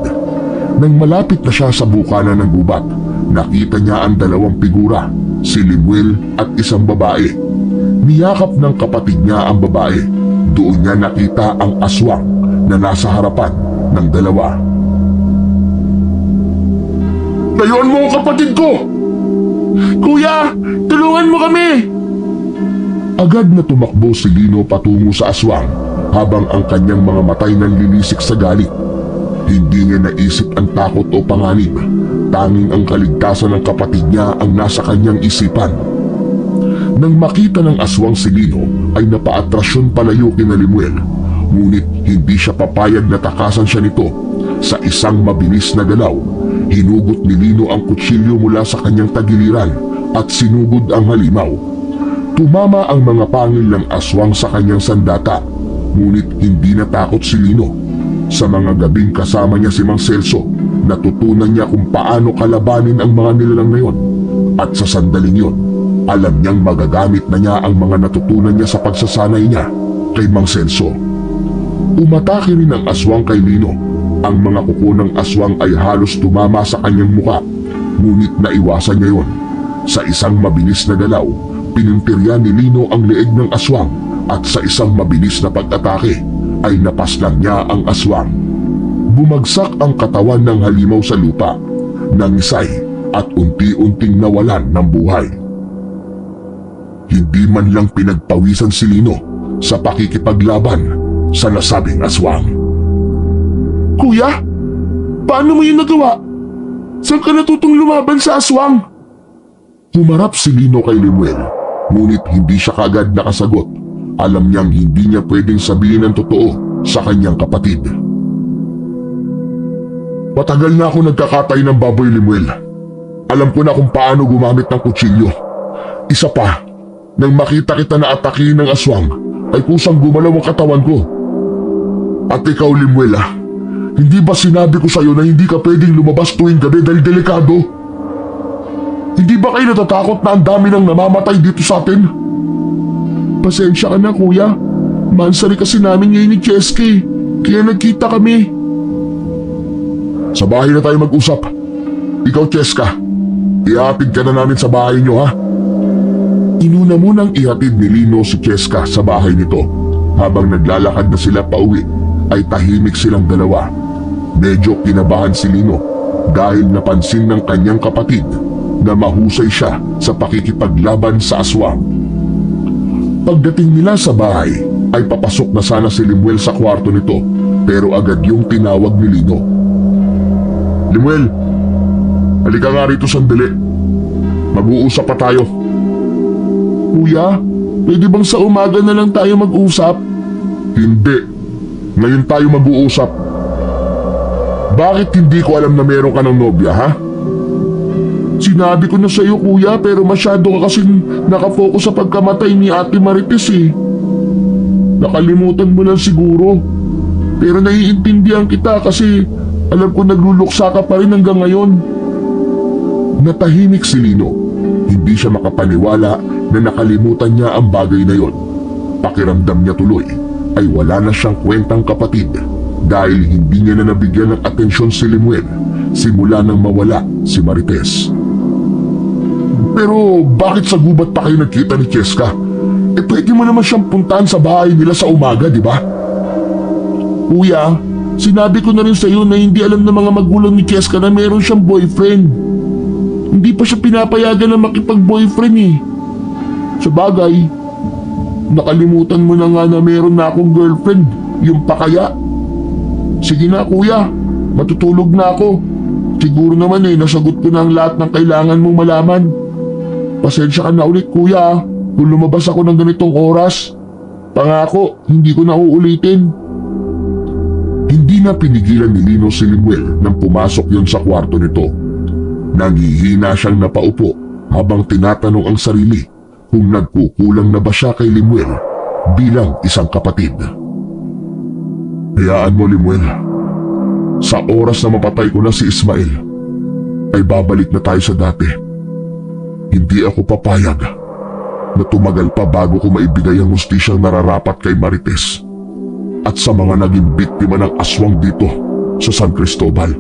Nang malapit na siya sa bukana ng gubat, nakita niya ang dalawang figura, si Limuel at isang babae. Niyakap ng kapatid niya ang babae. Doon niya nakita ang aswang na nasa harapan ng dalawa. Layuan mo ang kapatid ko! Kuya, tulungan mo kami! Agad na tumakbo si Lino patungo sa aswang habang ang kanyang mga matay nanlilisik sa galit. Hindi niya naisip ang takot o panganib. Tanging ang kaligtasan ng kapatid niya ang nasa kanyang isipan. Nang makita ng aswang si Lino ay napaatrasyon palayo kina Limuel. Ngunit hindi siya papayag na takasan siya nito. Sa isang mabilis na galaw, hinugot ni Lino ang kutsilyo mula sa kanyang tagiliran at sinugod ang halimaw. Tumama ang mga pangil ng aswang sa kanyang sandata, ngunit hindi natakot si Lino. Sa mga gabing kasama niya si Mang Celso, natutunan niya kung paano kalabanin ang mga nilalang na yon. At sa sandaling yon, alam niyang magagamit na niya ang mga natutunan niya sa pagsasanay niya kay Mang Celso. Umatake rin ang aswang kay Lino. Ang mga kuko ng aswang ay halos tumama sa kanyang muka, ngunit naiwasan niya yon. Sa isang mabilis na galaw, pinintirya ni Lino ang leeg ng aswang at sa isang mabilis na pag-atake ay napaslang niya ang aswang. Bumagsak ang katawan ng halimaw sa lupa. nangisay at unti-unting nawalan ng buhay. Hindi man lang pinagpawisan si Lino sa pakikipaglaban sa nasabing aswang. Kuya, paano mo yun nagawa? Saan ka natutong lumaban sa aswang? Humarap si Lino kay Limuel, ngunit hindi siya kaagad nakasagot. Alam niyang hindi niya pwedeng sabihin ang totoo sa kanyang kapatid. Matagal na ako nagkakatay ng baboy, Limuel. Alam ko na kung paano gumamit ng kutsilyo. Isa pa, nang makita kita na atakihin ng aswang, ay kusang gumalaw ang katawan ko. At ikaw, Limuel, hindi ba sinabi ko sa'yo na hindi ka pwedeng lumabas tuwing gabi dahil delikado? Hindi ba kayo natatakot na ang dami nang namamatay dito sa atin? Pasensya ka na, kuya. Mansari kasi namin ngayon ni Cheske, kaya nagkita kami. Sa bahay na tayo mag-usap. Ikaw, Cheska, ihatid ka na namin sa bahay niyo, ha? Inuna munang ihatid ni Lino si Cheska sa bahay nito. Habang naglalakad na sila pauwi, ay tahimik silang dalawa. Medyo kinabahan si Lino dahil napansin ng kanyang kapatid na mahusay siya sa pakikipaglaban sa aswang. Pagdating nila sa bahay, ay papasok na sana si Limuel sa kwarto nito, pero agad yung tinawag ni Lino. Limuel, halika nga rito sandali. Mag-uusap pa tayo. Kuya, pwede bang sa umaga na lang tayo mag-usap? Hindi. Ngayon tayo mag-uusap. Bakit hindi ko alam na meron ka ng nobya, ha? Sinabi ko na sa'yo, kuya, pero masyado ka kasing nakafocus sa pagkamatay ni Ate Marites eh. Nakalimutan mo lang siguro. Pero naiintindihan kita kasi alam ko nagluluksa ka pa rin hanggang ngayon. Natahimik si Lino. Hindi siya makapaniwala na nakalimutan niya ang bagay na yon. Pakiramdam niya tuloy ay wala na siyang kwentang kapatid dahil hindi niya na nabigyan ng atensyon si Limuel simula nang mawala si Marites. Pero bakit sa gubat pa kayo nagkita ni Cheska? Pwede mo naman siyang puntahan sa bahay nila sa umaga, di ba? Kuya, sinabi ko na rin sa'yo na hindi alam ng mga magulang ni Cheska na meron siyang boyfriend. Hindi pa siya pinapayagan na makipag-boyfriend eh. Sa bagay, nakalimutan mo na nga na meron na akong girlfriend, yung pakaya. Sige na kuya, matutulog na ako. Siguro naman nasagot ko na ang lahat ng kailangan mong malaman. Pasensya ka na ulit kuya kung lumabas ako ng ganitong oras. Pangako, hindi ko na uulitin. Hindi na pinigilan ni Lino si Limuel nang pumasok yon sa kwarto nito. Nanghihina siyang napaupo habang tinatanong ang sarili kung nagkukulang na ba siya kay Limuel bilang isang kapatid. Hayaan mo, Limuel. Sa oras na mapatay ko na si Ismael, ay babalik na tayo sa dati. Hindi ako papayag na tumagal pa bago ko maibigay ang hustisyang nararapat kay Marites at sa mga naging biktima ng aswang dito sa San Cristobal.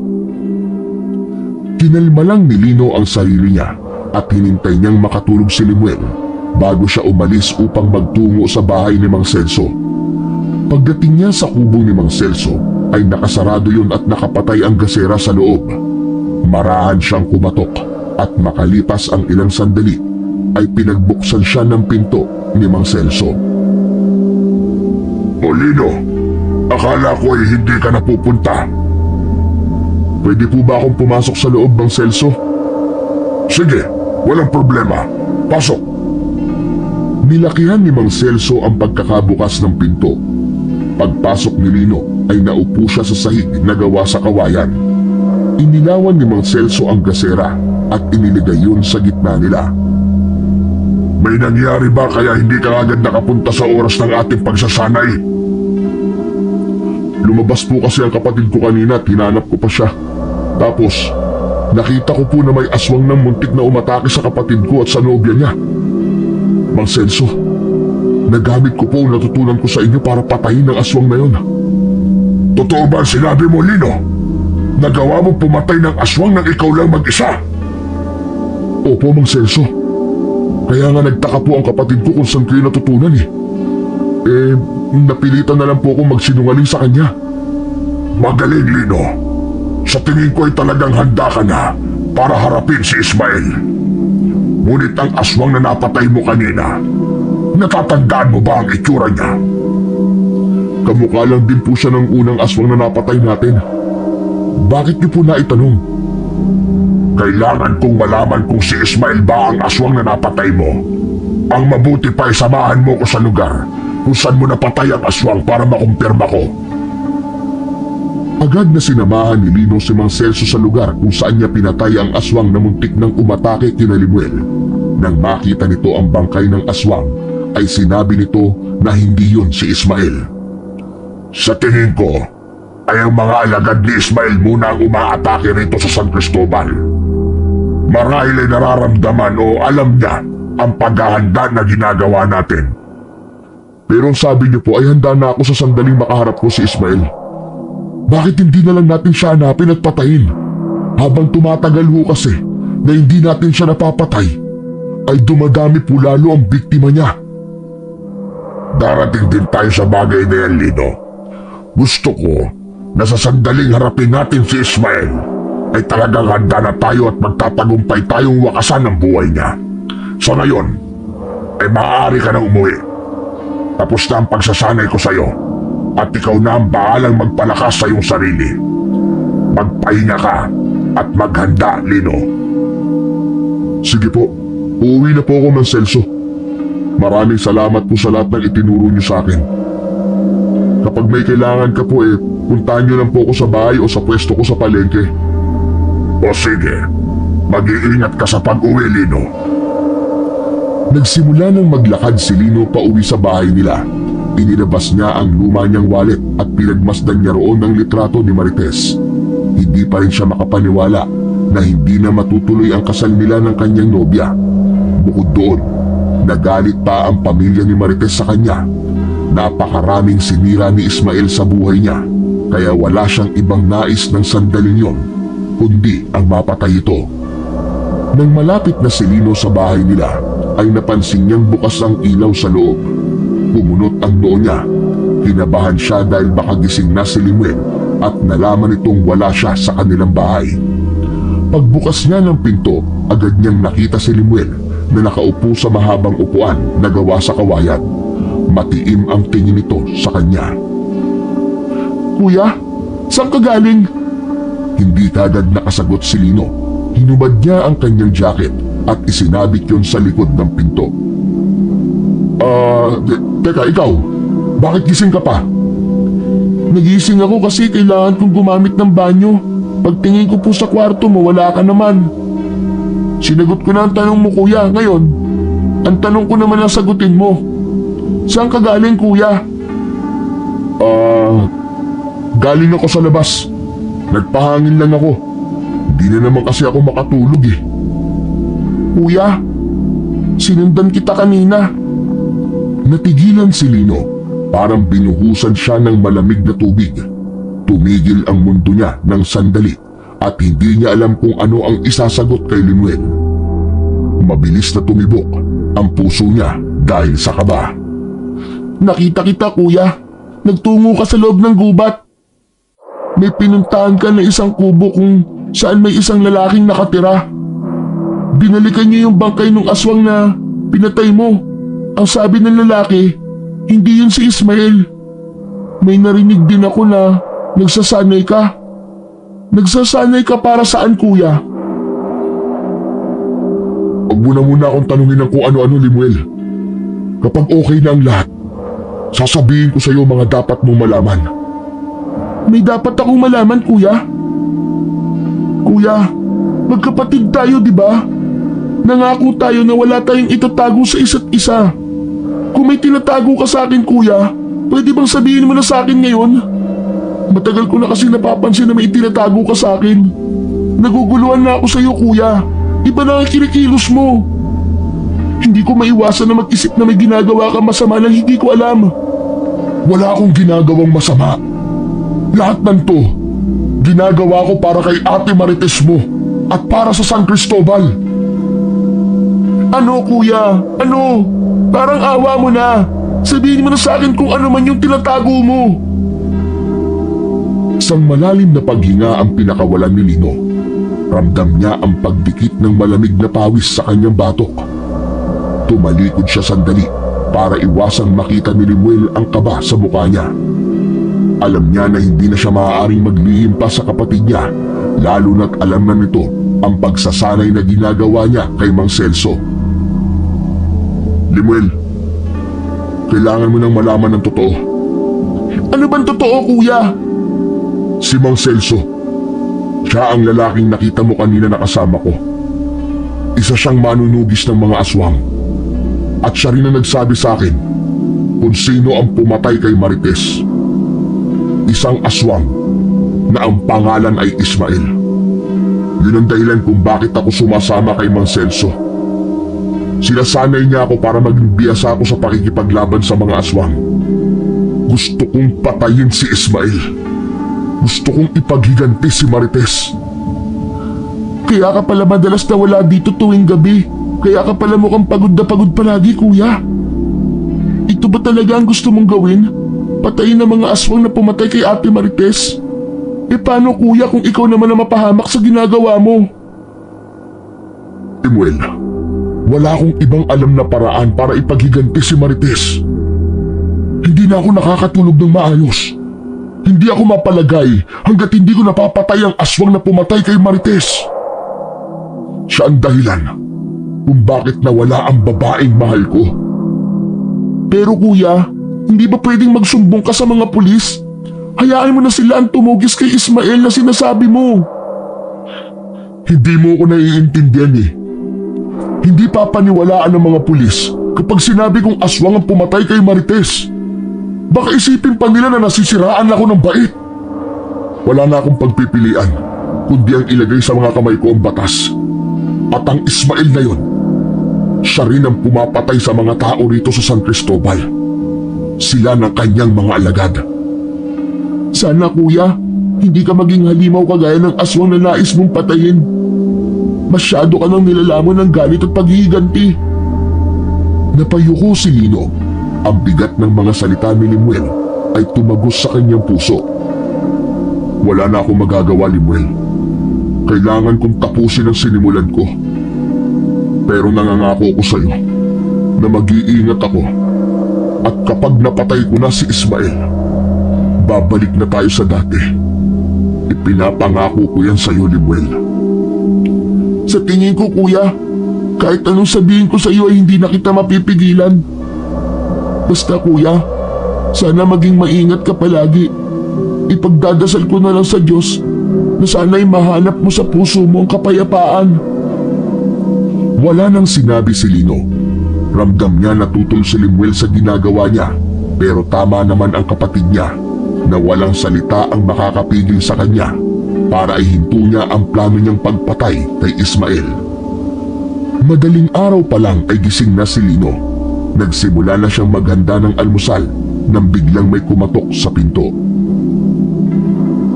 Kinalma lang ni Lino ang sarili niya at hinintay niyang makatulog si Limuel bago siya umalis upang magtungo sa bahay ni Mang Celso. Pagdating niya sa kubo ni Mang Celso ay nakasarado yun at nakapatay ang gasera sa loob. Marahan siyang kumatok at makalipas ang ilang sandali ay pinagbuksan siya ng pinto ni Mang Celso. O Lino, akala ko ay hindi ka napupunta. Pwede po ba akong pumasok sa loob, Mang Celso? Sige, walang problema. Pasok. Nilakihan ni Mang Celso ang pagkakabukas ng pinto. Pagpasok ni Lino ay naupo siya sa sahig na gawa sa kawayan. Inilawan ni Mang Celso ang gasera at iniligay yun sa gitna nila. May nangyari ba kaya hindi ka agad nakapunta sa oras ng ating pagsasanay? Lumabas po kasi ang kapatid ko kanina at hinanap ko pa siya. Tapos, nakita ko po na may aswang ng muntik na umatake sa kapatid ko at sa nobya niya. Mang Celso, nagamit ko po ang natutunan ko sa inyo para patayin ang aswang na yun. Totoo ba ang sinabi mo, Lino? Nagawa mo pumatay ng aswang nang ikaw lang mag-isa? Opo, Mang Celso. Kaya nga nagtaka po ang kapatid ko kung saan kayo natutunan eh. Napilitan na lang po akong magsinungaling sa kanya. Magaling, Lino. Sa tingin ko ay talagang handa ka na para harapin si Ismael. Ngunit ang aswang na napatay mo kanina, natatandaan mo ba ang itsura niya? Kamukha lang din po siya ng unang aswang na napatay natin. Bakit niyo po naitanong? Kailangan kong malaman kung si Ismael ba ang aswang na napatay mo. Ang mabuti pa ay samahan mo ko sa lugar kung saan mo napatay ang aswang para makumpirma ko. Agad na sinamahan ni Lino si Mang Celso sa lugar kung saan niya pinatay ang aswang na muntik nang umatake kina Limuel. Nang makita nito ang bangkay ng aswang, ay sinabi nito na hindi yun si Ismael. Sa tingin ko, ay ang mga alagad ni Ismael muna ang umaatake rito sa San Cristobal. Marahil ay nararamdaman o alam niya ang paghahanda na ginagawa natin. Pero ang sabi niyo po ay handa na ako sa sandaling makaharap ko si Ismael. Bakit hindi na lang natin siya hanapin at patayin? Habang tumatagal ho kasi na hindi natin siya napapatay, ay dumadami po lalo ang biktima niya. Darating din tayo sa bagay na yan, Lino. Gusto ko na sa sandaling harapin natin si Ismael ay talagang handa na tayo at magtatagumpay tayong wakasan ng buhay niya. So ngayon, ay maaari ka na umuwi. Tapos na ang pagsasanay ko sa'yo at ikaw na ang bahalang magpalakas sa iyong sarili. Magpahinga ka at maghanda, Lino. Sige po, uuwi na po ako, Mang Celso. Maraming salamat po sa lahat ng itinuro niyo sa akin. Kapag may kailangan ka po puntahan niyo lang po ako sa bahay o sa pwesto ko sa palengke. O sige, mag-iingat ka sa pag-uwi, Lino. Nagsimula nang maglakad si Lino pa uwi sa bahay nila. Inilabas niya ang luma niyang wallet at pinagmasdan niya roon ang litrato ni Marites. Hindi pa rin siya makapaniwala na hindi na matutuloy ang kasal nila ng kanyang nobya. Bukod doon, nagalit pa ang pamilya ni Marites sa kanya. Napakaraming sinira ni Ismael sa buhay niya, kaya wala siyang ibang nais ng sandaling yon, kundi ang mapatay ito. Nang malapit na si Lino sa bahay nila, ay napansin niyang bukas ang ilaw sa loob. Pumunot ang noo niya. Kinabahan siya dahil baka gising na si Limuel at nalaman itong wala siya sa kanilang bahay. Pagbukas niya ng pinto, agad niyang nakita si Limuel na nakaupo sa mahabang upuan na gawa sa kawayan. Matiim ang tingin nito sa kanya. "Kuya, saan ka galing?" Hindi kagad nakasagot si Lino. Hinubad niya ang kanyang jacket at isinabit yon sa likod ng pinto. Teka, ikaw, bakit gising ka pa?" "Nagising ako kasi kailangan kong gumamit ng banyo. Pagtingin ko po sa kwarto mo, wala ka naman." "Sinagot ko na ang tanong mo, kuya. Ngayon, ang tanong ko naman ang sagutin mo. Saan ka galing, kuya?" Galing ako sa labas. Nagpahangin lang ako. Hindi na naman kasi ako makatulog eh." "Kuya, sinundan kita kanina." Natigilan si Lino, parang binuhusan siya ng malamig na tubig. Tumigil ang mundo niya ng sandali at hindi niya alam kung ano ang isasagot kay Limuel. Mabilis na tumibok ang puso niya dahil sa kaba. "Nakita kita, kuya. Nagtungo ka sa loob ng gubat. May pinuntahan ka na isang kubo kung saan may isang lalaking nakatira. Binalikan niyo yung bangkay ng aswang na pinatay mo. Ang sabi ng lalaki, hindi yun si Ismael. May narinig din ako na nagsasanay ka. Nagsasanay ka para saan, kuya?" "Huwag mo na muna akong tanungin ng kung ano-ano, Limuel. Kapag okay na ang lahat, sasabihin ko sa iyo mga dapat mong malaman." "May dapat akong malaman, kuya?" "Kuya, magkapatid tayo, di ba? Nangako tayo na wala tayong itatago sa isa't isa. Kung may tinatago ka sa akin, kuya, pwede bang sabihin mo na sa akin ngayon? Matagal ko na kasi napapansin na may itinatago ka sa akin. Naguguluhan na ako sa iyo, kuya. Iba na ang kinikilos mo. Hindi ko maiwasan na mag-isip na may ginagawa ka masama na hindi ko alam." "Wala akong ginagawang masama. Lahat ng to, ginagawa ko para kay Ate Marites mo at para sa San Cristobal." "Ano, kuya? Ano? Parang awa mo na. Sabihin mo na sa akin kung ano man yung tinatago mo." Isang malalim na paghinga ang pinakawalan ni Lino. Ramdam niya ang pagdikit ng malamig na pawis sa kanyang batok. Tumalikod siya sandali para iwasang makita ni Lemuel ang kaba sa mukha niya. Alam niya na hindi na siya maaaring maglihim pa sa kapatid niya, lalo na't alam na nito ang pagsasanay na ginagawa niya kay Mang Celso. Lemuel, kailangan mo nang malaman ng totoo. Ano bang totoo, kuya? Si Mang Celso, siya ang lalaking nakita mo kanina na kasama ko. Isa siyang manunugis ng mga aswang. At siya rin ang nagsabi sa akin kung sino ang pumatay kay Marites. Isang aswang na ang pangalan ay Ismael. Yun ang dahilan kung bakit ako sumasama kay Mang Celso. Sinasanay niya ako para maging biyasa ako sa pakikipaglaban sa mga aswang. Gusto kong patayin si Ismael. Gusto kong ipaghiganti si Marites. Kaya ka pala madalas na wala dito tuwing gabi. Kaya ka pala mukhang pagod na pagod palagi, kuya. Ito ba talaga ang gusto mong gawin? Patayin ang mga aswang na pumatay kay Ate Marites? Paano, kuya, kung ikaw naman ang mapahamak sa ginagawa mo? Lemuel, wala akong ibang alam na paraan para ipaghiganti si Marites. Hindi na ako nakakatulog ng maayos. Hindi ako mapalagay hanggat hindi ko napapatay ang aswang na pumatay kay Marites. Siya ang dahilan kung bakit nawala ang babaeng mahal ko. Pero kuya, hindi ba pwedeng magsumbong ka sa mga pulis? Hayaan mo na sila ang tumugis kay Ismael na sinasabi mo. Hindi mo ko naiintindihan eh. Hindi papaniwalaan ng mga pulis kapag sinabi kong aswang ang pumatay kay Marites. Baka isipin pa nila na nasisiraan ako ng bait. Wala na akong pagpipilian, kundi ang ilagay sa mga kamay ko ang batas. At ang Ismael na yon, siya rin ang pumapatay sa mga tao rito sa San Cristobal. Sila ng kanyang mga alagad. Sana, kuya, hindi ka maging halimaw kagaya ng aswang na nais mong patayin. Masyado ka nang nilalamon ng galit at paghihiganti. Napayuko si Lino. Ang bigat ng mga salita ni Lemuel ay tumagos sa kanyang puso. Wala na akong magagawa, Lemuel. Kailangan kong tapusin ang sinimulan ko. Pero nangangako ko sa iyo na mag-iingat ako. At kapag napatay ko na si Ismael, babalik na tayo sa dati. Ipinapangako ko yan sa iyo, Lemuel. Sa tingin ko, kuya, kahit anong sabihin ko sa iyo ay hindi na kita mapipigilan. Basta, kuya, sana maging maingat ka palagi. Ipagdadasal ko na lang sa Diyos na sana'y mahanap mo sa puso mo ang kapayapaan. Wala nang sinabi si Lino. Ramdam niya na tutol si Lemuel sa ginagawa niya, pero tama naman ang kapatid niya na walang salita ang makakapigil sa kanya para ihinto niya ang plano niyang pagpatay kay Ismael. Madaling araw pa lang ay gising na si Lino. Nagsimula na siyang maghanda ng almusal nang biglang may kumatok sa pinto.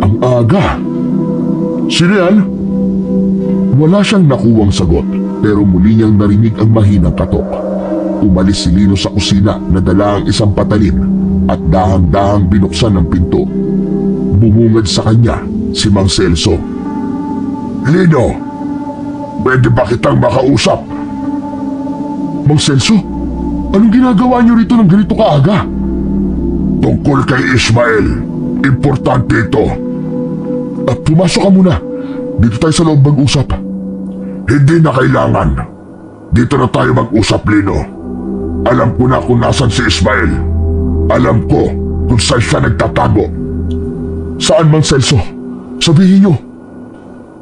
Ang aga! Sino yan? Wala siyang nakuwang sagot, pero muli niyang narinig ang mahinang katok. Umalis si Lino sa kusina na dala ang isang patalim at dahang-dahang binuksan ang pinto. Bumungad sa kanya si Mang Celso. Lino, pwede ba kitang makausap? Mang Celso, anong ginagawa niyo rito ng ganito kaaga? Tungkol kay Ismael, importante ito. Pumasok ka muna. Dito tayo sa loob mag-usap. Hindi na kailangan. Dito na tayo mag-usap, Lino. Alam ko na kung nasan si Ismael. Alam ko kung saan siya nagtatago. Saan, Mang Celso? Sabihin niyo.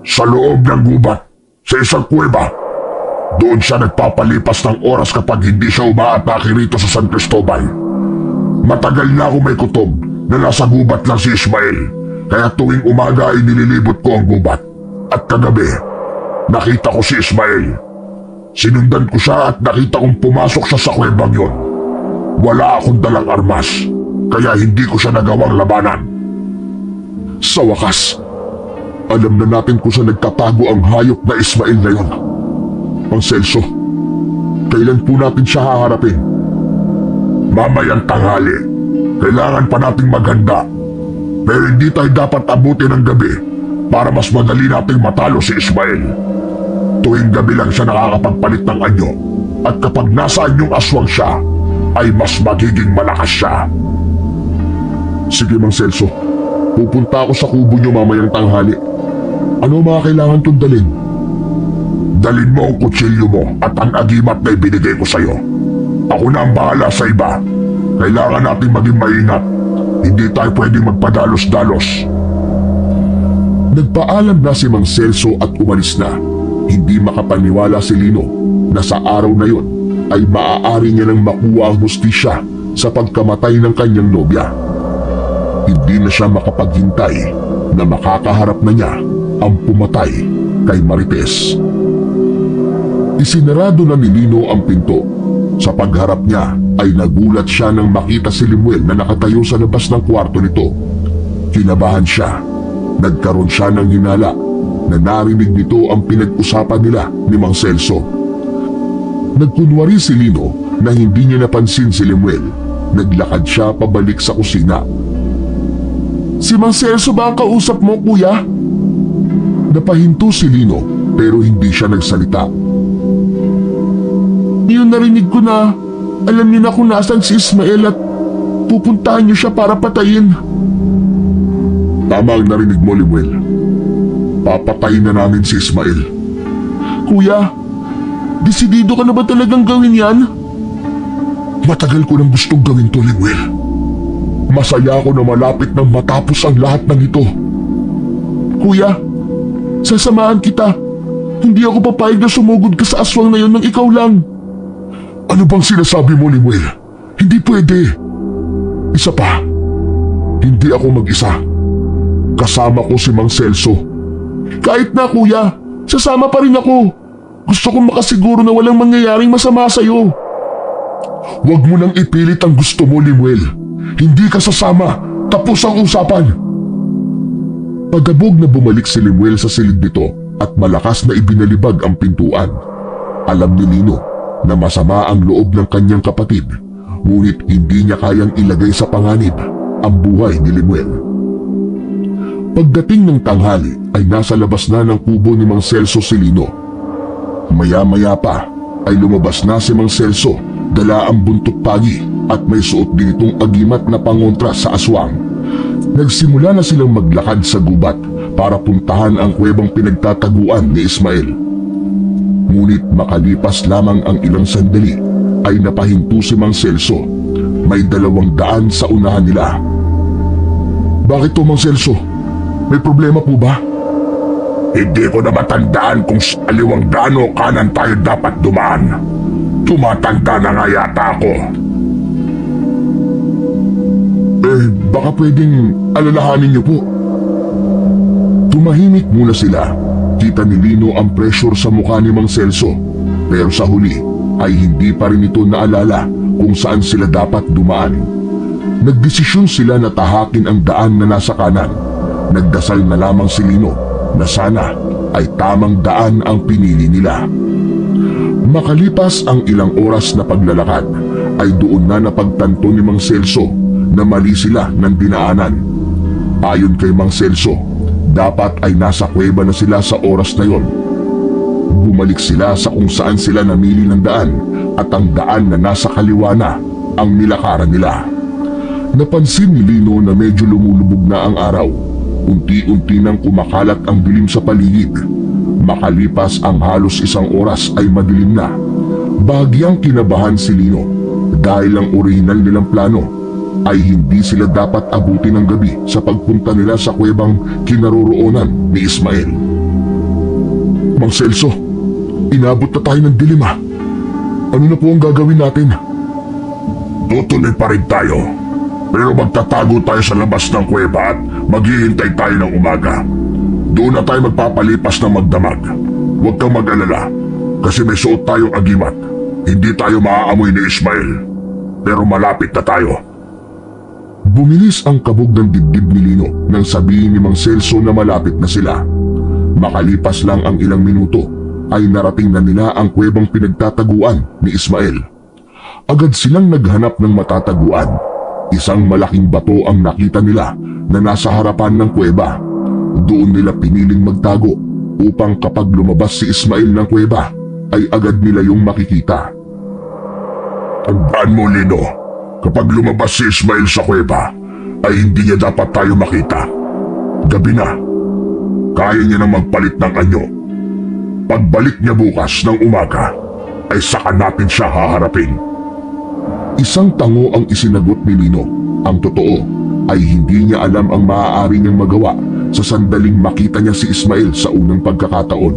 Sa loob ng gubat, sa isang kuweba. Doon siya nagpapalipas ng oras kapag hindi siya umaatake rito sa San Cristobal. Matagal na ako may kutob na nasa gubat lang si Ismael. Kaya tuwing umaga ay nililibot ko ang gubat. At kagabi, nakita ko si Ismael. Sinundan ko siya at nakita kong pumasok siya sa kuwebang yon. Wala akong dalang armas, kaya hindi ko siya nagawang labanan. Sa wakas, alam na natin kung saan nagtatago ang hayop na Ismael na yon. Mang Celso, kailan po natin siya haharapin? Mamayang tanghali. Kailangan pa nating maghanda. Pero hindi tayo dapat abutin ng gabi para mas madali nating matalo si Ismael. Tuwing gabi lang siya nakakapagpalit ng anyo at kapag nasa anyong aswang siya, ay mas magiging malakas siya. Sige Mang Celso, pupunta ako sa kubo niyo mamayang tanghali. Ano mga kailangan kong dalhin? Dalhin mo ang kutsilyo mo at ang agimat na ibinigay ko sa'yo. Ako na ang bahala sa iba. Kailangan nating maging maingat. Hindi tayo pwedeng magpadalos-dalos. Nagpaalam na si Mang Celso at umalis na. Hindi makapaniwala si Lino na sa araw na yon ay maaari niya nang makuha ang hustisya sa pagkamatay ng kanyang nobya. Hindi na siya makapaghintay na makakaharap na niya ang pumatay kay Marites. Isinarado na ni Lino ang pinto. Sa pagharap niya ay nagulat siya nang makita si Limuel na nakatayo sa labas ng kwarto nito. Kinabahan siya. Nagkaroon siya ng hinala na narinig nito ang pinag-usapan nila ni Mang Celso. Nagkunwari si Lino na hindi niya napansin si Limuel. Naglakad siya pabalik sa kusina. Si Mang Celso ba ang kausap mo, kuya? Napahinto si Lino pero hindi siya nagsalita. Yun narinig ko na alam niyo na kung nasan si Ismael at pupuntahan niyo siya para patayin. Tama ang narinig mo, Limuel. Papatayin na namin si Ismael. Kuya, desidido ka na ba talagang gawin yan? Matagal ko nang gustong gawin to, Limuel. Masaya ako na malapit nang matapos ang lahat ng ito. Kuya, sasamahan kita. Hindi ako papayag na sumugod ka sa aswang na yun ng ikaw lang. Ano bang sinasabi mo, Limuel? Hindi pwede. Isa pa, hindi ako mag-isa. Kasama ko si Mang Celso. Kahit na kuya, sasama pa rin ako. Gusto kong makasiguro na walang mangyayaring masama sa'yo. Huwag mo nang ipilit ang gusto mo, Limuel. Hindi ka sasama. Tapos ang usapan. Pagabog na bumalik si Limuel sa silid nito at malakas na ibinalibag ang pintuan. Alam ni Lino na masama ang loob ng kanyang kapatid, ngunit hindi niya kayang ilagay sa panganib ang buhay ni Limuel. Pagdating ng tanghali ay nasa labas na ng kubo ni Mang Celso si Lino. Maya-maya pa ay lumabas na si Mang Celso, dala ang buntot pagi at may suot din itong agimat na pangontra sa aswang. Nagsimula na silang maglakad sa gubat para puntahan ang kuwebang pinagtataguan ni Ismael. Ngunit makalipas lamang ang ilang sandali ay napahinto si Mang Celso. May 200 sa unahan nila. Bakit to, Mang Celso? May problema po ba? Hindi ko na matandaan kung sa kaliwang daan o kanan tayo dapat dumaan. Tumatanda na nga yata ako. Baka pwedeng alalahanin niyo po. Tumahimik muna sila. Kita ni Lino ang pressure sa mukha ni Mang Celso. Pero sa huli ay hindi pa rin ito naalala kung saan sila dapat dumaan. Nagdesisyon sila na tahakin ang daan na nasa kanan. Nagdasal na lamang si Lino na sana ay tamang daan ang pinili nila. Makalipas ang ilang oras na paglalakad ay doon na napagtanto ni Mang Celso na mali sila ng dinaanan. Ayon kay Mang Celso, dapat ay nasa kuweba na sila sa oras na yon. Bumalik sila sa kung saan sila namili ng daan at ang daan na nasa kaliwa na ang nilakaran nila. Napansin ni Lino na medyo lumulubog na ang araw. Unti-unti nang kumakalat ang dilim sa paligid. Makalipas ang halos 1 oras ay madilim na. Bahagyang kinabahan si Lino dahil ang orihinal nilang plano ay hindi sila dapat abutin ng gabi sa pagpunta nila sa kuwebang kinaroroonan ni Ismael. Mang Celso, inabot na tayo ng dilim ha. Ano na po ang gagawin natin? Tutuloy pa rin tayo. Pero magtatago tayo sa labas ng kuweba at maghihintay tayo ng umaga. Doon na tayo magpapalipas ng magdamag. Huwag kang mag-alala kasi may suot tayong agimat. Hindi tayo maaamoy ni Ismael. Pero malapit na tayo. Bumilis ang kabog ng dibdib ni Lino nang sabihin ni Mang Celso na malapit na sila. Makalipas lang ang ilang minuto ay narating na nila ang kuwebang pinagtataguan ni Ismael. Agad silang naghanap ng matataguan. Isang malaking bato ang nakita nila na nasa harapan ng kuweba. Doon nila piniling magtago upang kapag lumabas si Ismael ng kuweba ay agad nila yung makikita. Tandaan mo, Lino, kapag lumabas si Ismael sa kuweba ay hindi niya dapat tayo makita. Gabi na, kaya niya nang magpalit ng anyo. Pagbalik niya bukas ng umaga ay saka natin siya haharapin. Isang tango ang isinagot ni Lino. Ang totoo ay hindi niya alam ang maaari niyang magawa sa sandaling makita niya si Ismael sa unang pagkakataon.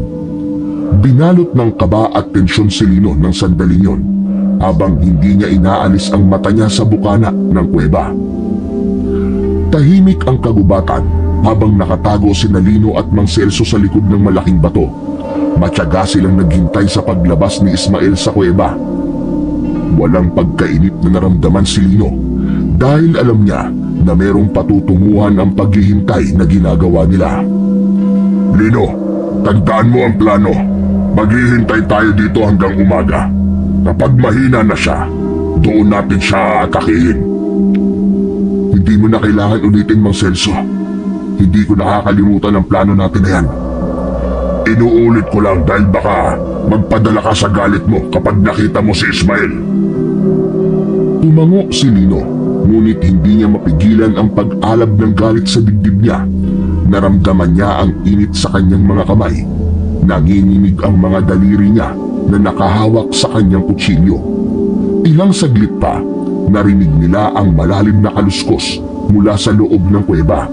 Binalot ng kaba at tensyon si Lino ng sandaling yon habang hindi niya inaalis ang mata niya sa bukana ng kuweba. Tahimik ang kagubatan habang nakatago si Lino at Mang Celso sa likod ng malaking bato. Matyaga silang naghintay sa paglabas ni Ismael sa kuweba. Walang pagkainip na naramdaman si Lino dahil alam niya na merong patutunguhan ang paghihintay na ginagawa nila. Lino, tandaan mo ang plano. Maghihintay tayo dito hanggang umaga. Kapag mahina na siya, doon natin siya atakihin. Hindi mo na kailangan ulitin, Mang Celso. Hindi ko nakakalimutan ang plano natin na yan. Inuulit ko lang dahil baka magpadala ka sa galit mo kapag nakita mo si Ismael. Tumango si Lino, ngunit hindi niya mapigilan ang pag-alab ng galit sa dibdib niya. Naramdaman niya ang init sa kanyang mga kamay. Nanginginig ang mga daliri niya na nakahawak sa kanyang kutsilyo. Ilang saglit pa, narinig nila ang malalim na kaluskos mula sa loob ng kuweba.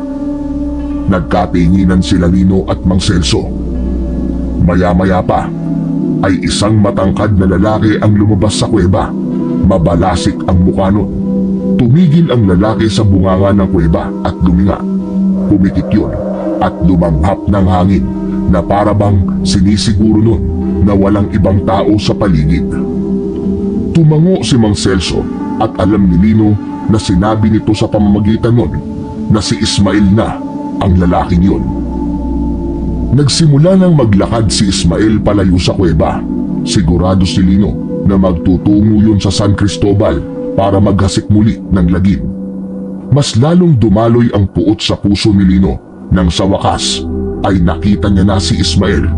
Nagkatinginan sila Lino at Mang Celso. Maya-maya pa ay isang matangkad na lalaki ang lumabas sa kuweba. Mabalasik ang mukha nun. Tumigil ang lalaki sa bunganga ng kuweba at luminga. Pumitik yun at lumanghap ng hangin na parabang sinisiguro nun na walang ibang tao sa paligid. Tumango si Mang Celso at alam ni Lino na sinabi nito sa pamamagitan nun na si Ismael na ang lalaking yun. Nagsimula nang maglakad si Ismael palayo sa kuweba. Sigurado si Lino na magtutungo yun sa San Cristobal para maghasik muli ng lagim. Mas lalong dumaloy ang puot sa puso ni Lino nang sa wakas ay nakita niya na si Ismael.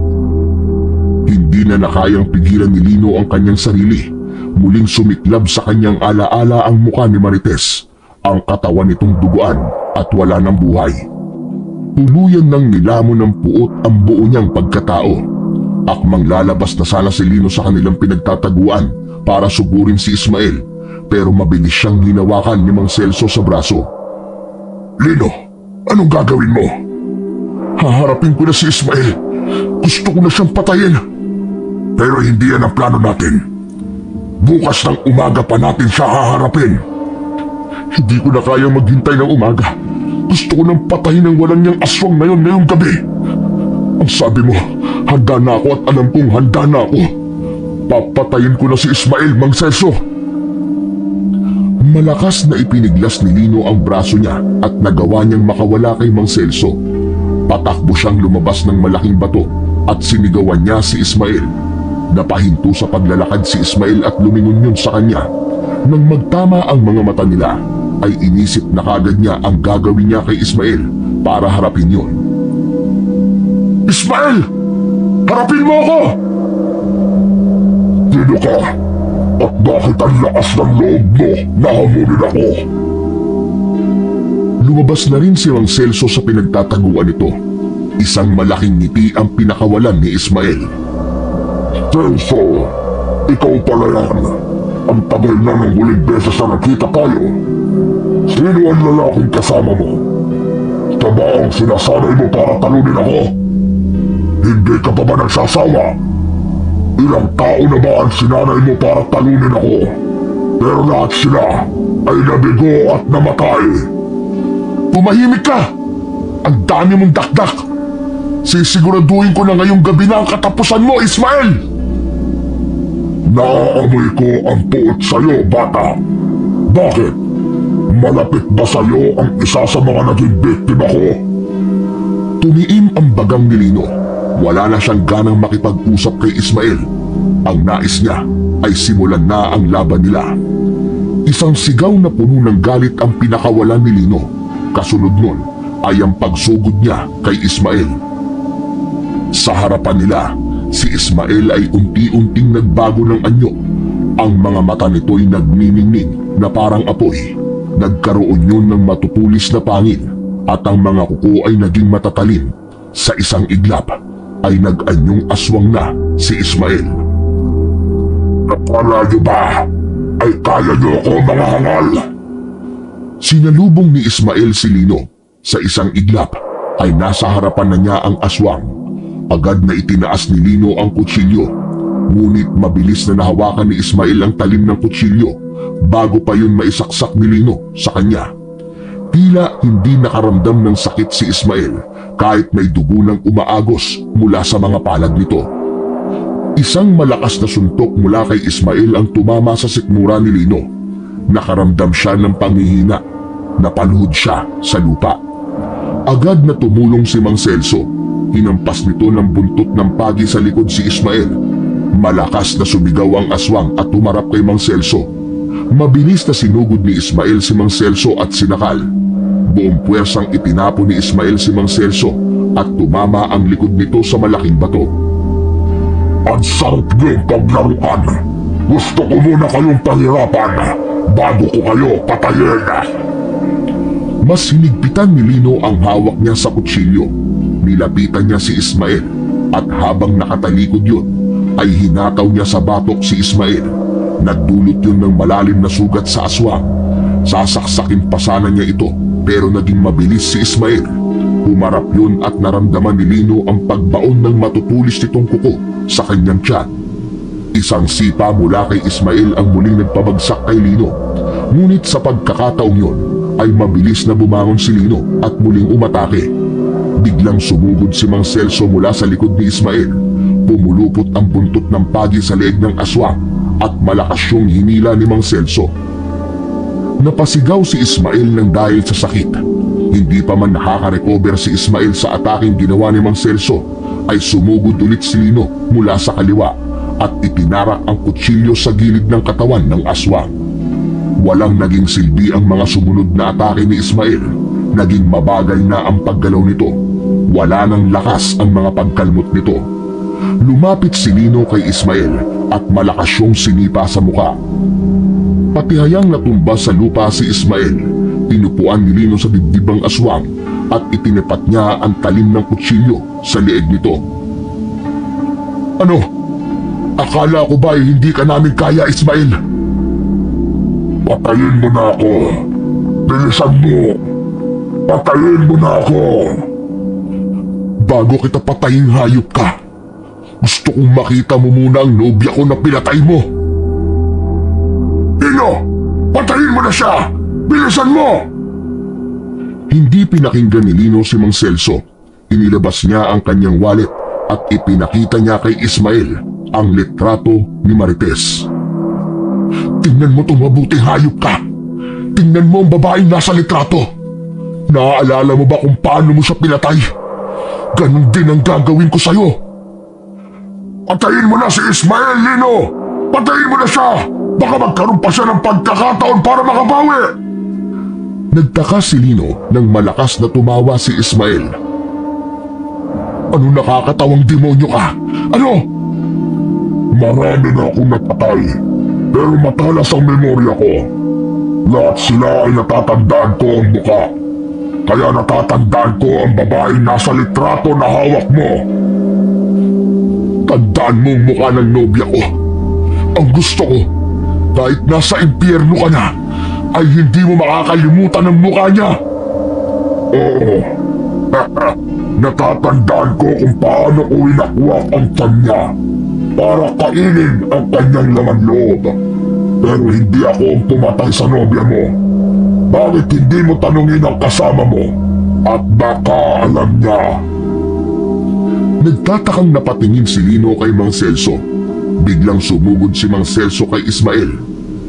Hindi na nakayang pigilan ni Lino ang kanyang sarili. Muling sumiklab sa kanyang alaala ang mukha ni Marites, ang katawan nitong duguan at wala ng buhay. Tuluyan nang nilamon ng puot ang buo niyang pagkatao. Akmang lalabas na sana si Lino sa kanilang pinagtataguan para sugurin si Ismael, pero mabilis siyang hinawakan ni Mang Celso sa braso. Lino, anong gagawin mo? Haharapin ko na si Ismael. Gusto ko na siyang patayin. Pero hindi yan ang plano natin. Bukas ng umaga pa natin siya haharapin. Hindi ko na kayang maghintay ng umaga. Gusto ko nang patayin ng walang niyang aswang na yun ngayong gabi. Ang sabi mo, handa na ako at alam kong handa na ako. Papatayin ko na si Ismael, Mang Celso. Malakas na ipiniglas ni Lino ang braso niya at nagawa niyang makawala kay Mang Celso. Patakbo siyang lumabas ng malaking bato at sinigawan niya si Ismael. Napahinto sa paglalakad si Ismael at lumingon yun sa kanya. Nang magtama ang mga mata nila, ay inisip na kagad niya ang gagawin niya kay Ismael para harapin yun. Ismael! Harapin mo ako! Sino ka? At bakit ang lakas ng loob mo na hamunin ako? Lumabas na rin si Mang Celso sa pinagtataguan nito. Isang malaking ngiti ang pinakawalan ni Ismael. Celso, ikaw pala yan. Ang tagal na ng huling beses na nakita tayo. Sino ang lalaking kasama mo? Ito ba ang sinasanay mo para talunin ako? Hindi ka pa ba nagsasawa? Ilang tao na ba ang sinanay mo para talunin ako? Pero lahat sila ay nabigo at namatay. Tumahimik ka! Ang dami mong dakdak! Sisiguraduhin ko na ngayong gabi na ang katapusan mo, Ismael! Naaamoy ko ang puot sa'yo, bata. Bakit? Malapit ba sa'yo ang isa sa mga naging biktima ko? Tumiim ang bagang ni Lino. Wala na siyang ganang makipag-usap kay Ismael. Ang nais niya ay simulan na ang laban nila. Isang sigaw na puno ng galit ang pinakawalan ni Lino. Kasunod nun ay ang pagsugod niya kay Ismael. Sa harapan nila, si Ismael ay unti-unting nagbago ng anyo. Ang mga mata nito'y nagniningning na parang apoy. Nagkaroon yun ng matutulis na pangil at ang mga kuko ay naging matatalim. Sa isang iglap ay nag-anyong aswang na si Ismael. Akala niyo ba ay kaya niyo ako mga hangal? Sinalubong ni Ismael si Lino. Sa isang iglap ay nasa harapan na niya ang aswang. Agad na itinaas ni Lino ang kutsilyo. Ngunit mabilis na nahawakan ni Ismael ang talim ng kutsilyo bago pa yun maisaksak ni Lino sa kanya. Tila hindi nakaramdam ng sakit si Ismael kahit may dugo nang umaagos mula sa mga palad nito. Isang malakas na suntok mula kay Ismael ang tumama sa sikmura ni Lino. Nakaramdam siya ng panghihina. Napaluhod siya sa lupa. Agad na tumulong si Mang Celso. Hinampas nito ng buntot ng pagi sa likod si Ismael. Malakas na sumigaw ang aswang at tumarap kay Mang Celso. Mabilis na sinugod ni Ismael si Mang Celso at sinakal. Buong puwersang itinapo ni Ismael si Mang Celso at tumama ang likod nito sa malaking bato. Ang sarap niyong paglaruan. Gusto ko muna kayong pahirapan bago ko kayo patayin. Mas hinigpitan ni Lino ang hawak niya sa kutsilyo. Nilapitan niya si Ismael at habang nakatalikod yun, ay hinataw niya sa batok si Ismael. Nagdulot yun ng malalim na sugat sa aswang. Sasaksakin pa sana niya ito pero naging mabilis si Ismael. Humarap yun at naramdaman ni Lino ang pagbaon ng matutulis nitong kuko sa kanyang tiyan. Isang sipa mula kay Ismael ang muling nagpabagsak kay Lino. Ngunit sa pagkakataong yun ay mabilis na bumangon si Lino at muling umatake. Biglang sumugod si Mang Celso mula sa likod ni Ismael. Pumulupot ang buntot ng pagi sa leeg ng aswang at malakas yung hinila ni Mang Celso. Napasigaw si Ismael ng dahil sa sakit. Hindi pa man nakaka-recover si Ismael sa ataking ginawa ni Mang Celso, ay sumugod ulit si Lino mula sa kaliwa at itinarak ang kutsilyo sa gilid ng katawan ng aswang. Walang naging silbi ang mga sumunod na atake ni Ismael. Naging mabagal na ang paggalaw nito. Wala nang lakas ang mga pagkalmot nito. Lumapit si Lino kay Ismael at malakas yung sinipa sa muka. Patihayang natumba sa lupa si Ismael. Tinupuan ni Lino sa dibdib ang aswang at itinipat niya ang talim ng kutsilyo sa leeg nito. Ano? Akala ko ba hindi ka namin kaya, Ismael? Patayin mo na ako. Bilisan mo. Patayin mo na ako. Bago kita patayin, hayop ka. Gusto kong makita mo muna ang nobya ko na pinatay mo. Lino! Patayin mo na siya! Bilisan mo! Hindi pinakinggan ni Lino si Mang Celso. Inilabas niya ang kanyang wallet at ipinakita niya kay Ismael ang litrato ni Marites. Tingnan mo itong mabuting hayop ka. Tingnan mo ang babaeng nasa litrato. Naaalala mo ba kung paano mo siya pinatay? Ganon din ang gagawin ko sa'yo. Patayin mo na si Ismael, Lino! Patayin mo na siya! Baka magkaroon pa siya ng pagkakataon para makabawi! Nagtaka si Lino nang malakas na tumawa si Ismael. Ano nakakatawang demonyo ka? Ano? Marami na akong napatay, pero matalas ang memorya ko. Lahat sila ay natatandaan ko ang muka. Kaya natatandaan ko ang babaeng nasa litrato na hawak mo. Tandaan mo ang mukha ng nobya ko. Ang gusto ko, kahit nasa impyerno ka na, ay hindi mo makakalimutan ang mukha niya. Oo. Natatandaan ko kung paano ko inakwak ang tiyan niya para kainin ang kanyang laman loob. Pero hindi ako ang pumatay sa nobya mo. Bakit hindi mo tanungin ang kasama mo? At baka alam niya. Nagtatakang napatingin si Lino kay Mang Celso. Biglang sumugod si Mang Celso kay Ismael.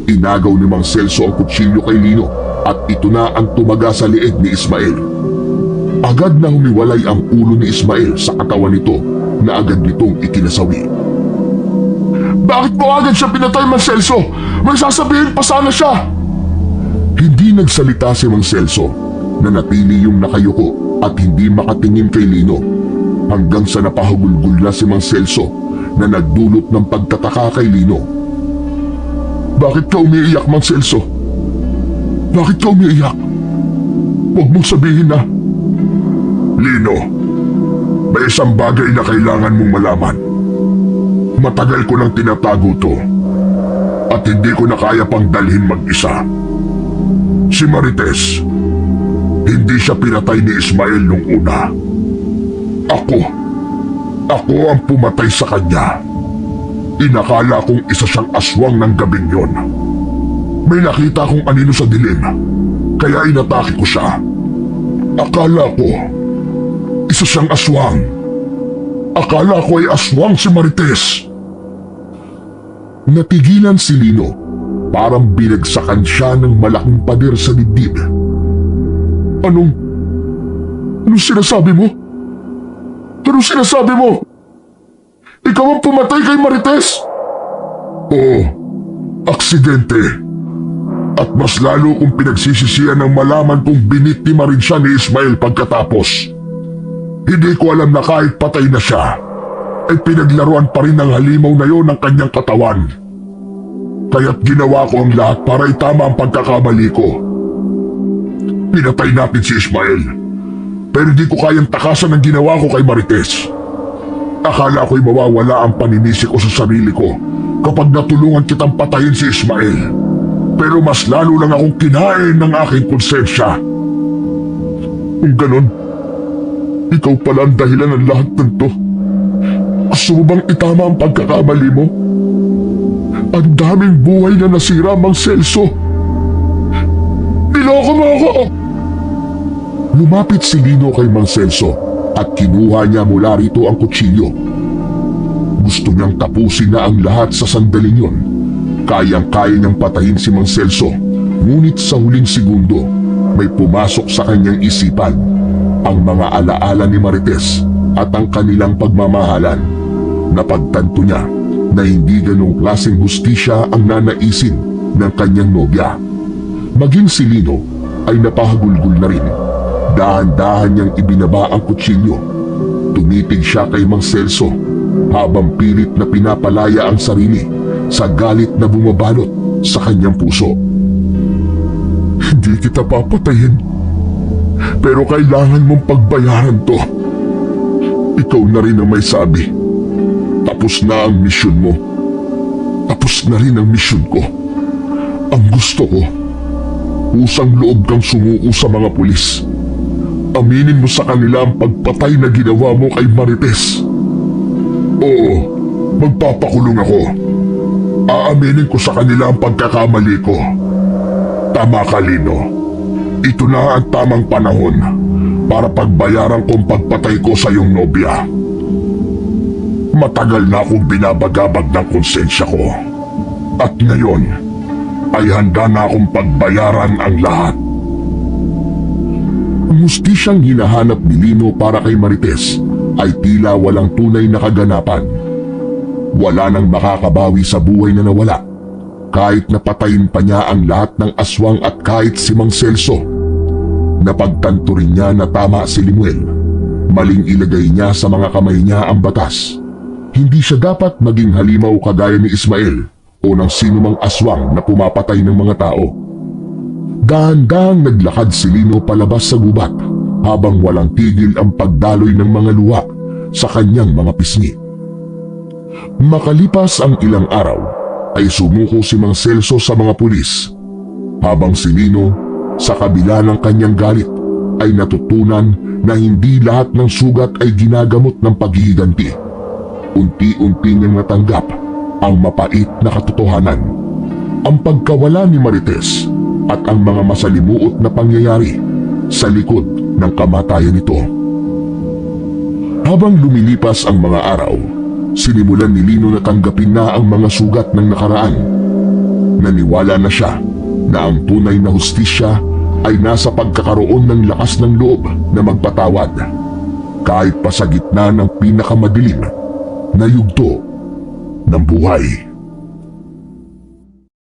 Inagaw ni Mang Celso ang kutsilyo kay Lino at ito na ang tumaga sa leeg ni Ismael. Agad na humiwalay ang ulo ni Ismael sa katawan nito na agad nitong ikinasawi. Bakit mo agad siya pinatay, Mang Celso? May sasabihin pa sana siya! Hindi nagsalita si Mang Celso. Nanatili yung nakayuko at hindi makatingin kay Lino hanggang sa napahugulgul na si Mang Celso na nagdulot ng pagtataka kay Lino. Bakit ka umiiyak, Mang Celso? Bakit ka umiiyak? Huwag mong sabihin na. Lino, may isang bagay na kailangan mong malaman. Matagal ko nang tinatago to at hindi ko na kaya pang dalhin mag-isa. Si Marites, hindi siya pinatay ni Ismael nung una. Ako ang pumatay sa kanya. Inakala kong isa siyang aswang ng gabing yon. May nakita kong anino sa dilim, kaya inatake ko siya. Akala ko, isa siyang aswang. Akala ko ay aswang si Marites. Natigilan si Lino, parang binagsakan siya ng malaking pader sa dibdib. Anong sinasabi mo? Anong sinasabi mo? Ikaw ang pumatay kay Marites? Oo, aksidente. At mas lalo kong pinagsisisihan ng malaman kong biniktima rin siya ni Ismael pagkatapos. Hindi ko alam na kahit patay na siya, ay pinaglaruan pa rin ng halimaw na yon ng kanyang katawan. Kaya't ginawa ko ang lahat para itama ang pagkakamali ko. Pinatay natin si Ismael, pero di ko kayang takasan ang ginawa ko kay Marites. Akala ko'y mawawala ang paninisi ko sa sarili ko kapag natulungan kitang patayin si Ismael. Pero mas lalo lang akong kinain ng aking konsensya. Kung ganon, ikaw pala ang dahilan ng lahat ng to. Gusto mo bang itama ang pagkakamali mo? Ang daming buhay na nasira, Mang Celso. Niloko mo ako! Lumapit si Lino kay Mang Celso at kinuha niya mula rito ang kutsilyo. Gusto niyang tapusin na ang lahat sa sandaling yon. Kayang-kaya niyang patayin si Mang Celso, ngunit sa huling segundo, may pumasok sa kanyang isipan ang mga alaala ni Marites at ang kanilang pagmamahalan. Napagtanto niya na hindi ganong klaseng hustisya ang nanaisin ng kanyang nobya. Maging si Lino ay napahagulgul na rin. Dahan-dahan niyang ibinaba ang kutsilyo. Tumitig siya kay Mang Celso habang pilit na pinapalaya ang sarili sa galit na bumabalot sa kanyang puso. Hindi kita papatayin, pero kailangan mong pagbayaran to. Ikaw na rin ang may sabi. Tapos na ang misyon mo. Tapos na rin ang misyon ko. Ang gusto ko, usang loob kang sumuko sa mga pulis. Aminin mo sa kanila ang pagpatay na ginawa mo kay Marites. Oo, magpapakulong ako. Aaminin ko sa kanila ang pagkakamali ko. Tama ka, Lino. Ito na ang tamang panahon para pagbayaran kong pagpatay ko sa iyong nobya. Matagal na akong binabagabag ng konsensya ko. At ngayon, ay handa na akong pagbayaran ang lahat. Ang hustisyang hinahanap ni Lino para kay Marites ay tila walang tunay na kaganapan. Wala nang makakabawi sa buhay na nawala, kahit napatayin pa niya ang lahat ng aswang at kahit si Mang Celso. Napagtanto rin niya na tama si Limuel. Maling ilagay niya sa mga kamay niya ang batas. Hindi siya dapat maging halimaw kagaya ni Ismael o ng sinumang aswang na pumapatay ng mga tao. Dahan-dahang naglakad si Lino palabas sa gubat habang walang tigil ang pagdaloy ng mga luha sa kanyang mga pisngi. Makalipas ang ilang araw ay sumuko si Mang Celso sa mga pulis, habang si Lino sa kabila ng kanyang galit ay natutunan na hindi lahat ng sugat ay ginagamot ng paghihiganti. Unti-unti niyang natanggap ang mapait na katotohanan, ang pagkawala ni Marites at ang mga masalimuot na pangyayari sa likod ng kamatayan nito. Habang lumilipas ang mga araw, sinimulan ni Lino na tanggapin na ang mga sugat ng nakaraan. Naniwala na siya na ang tunay na hustisya ay nasa pagkakaroon ng lakas ng loob na magpatawad, kahit pa sa gitna ng pinakamadilim na yugto ng buhay.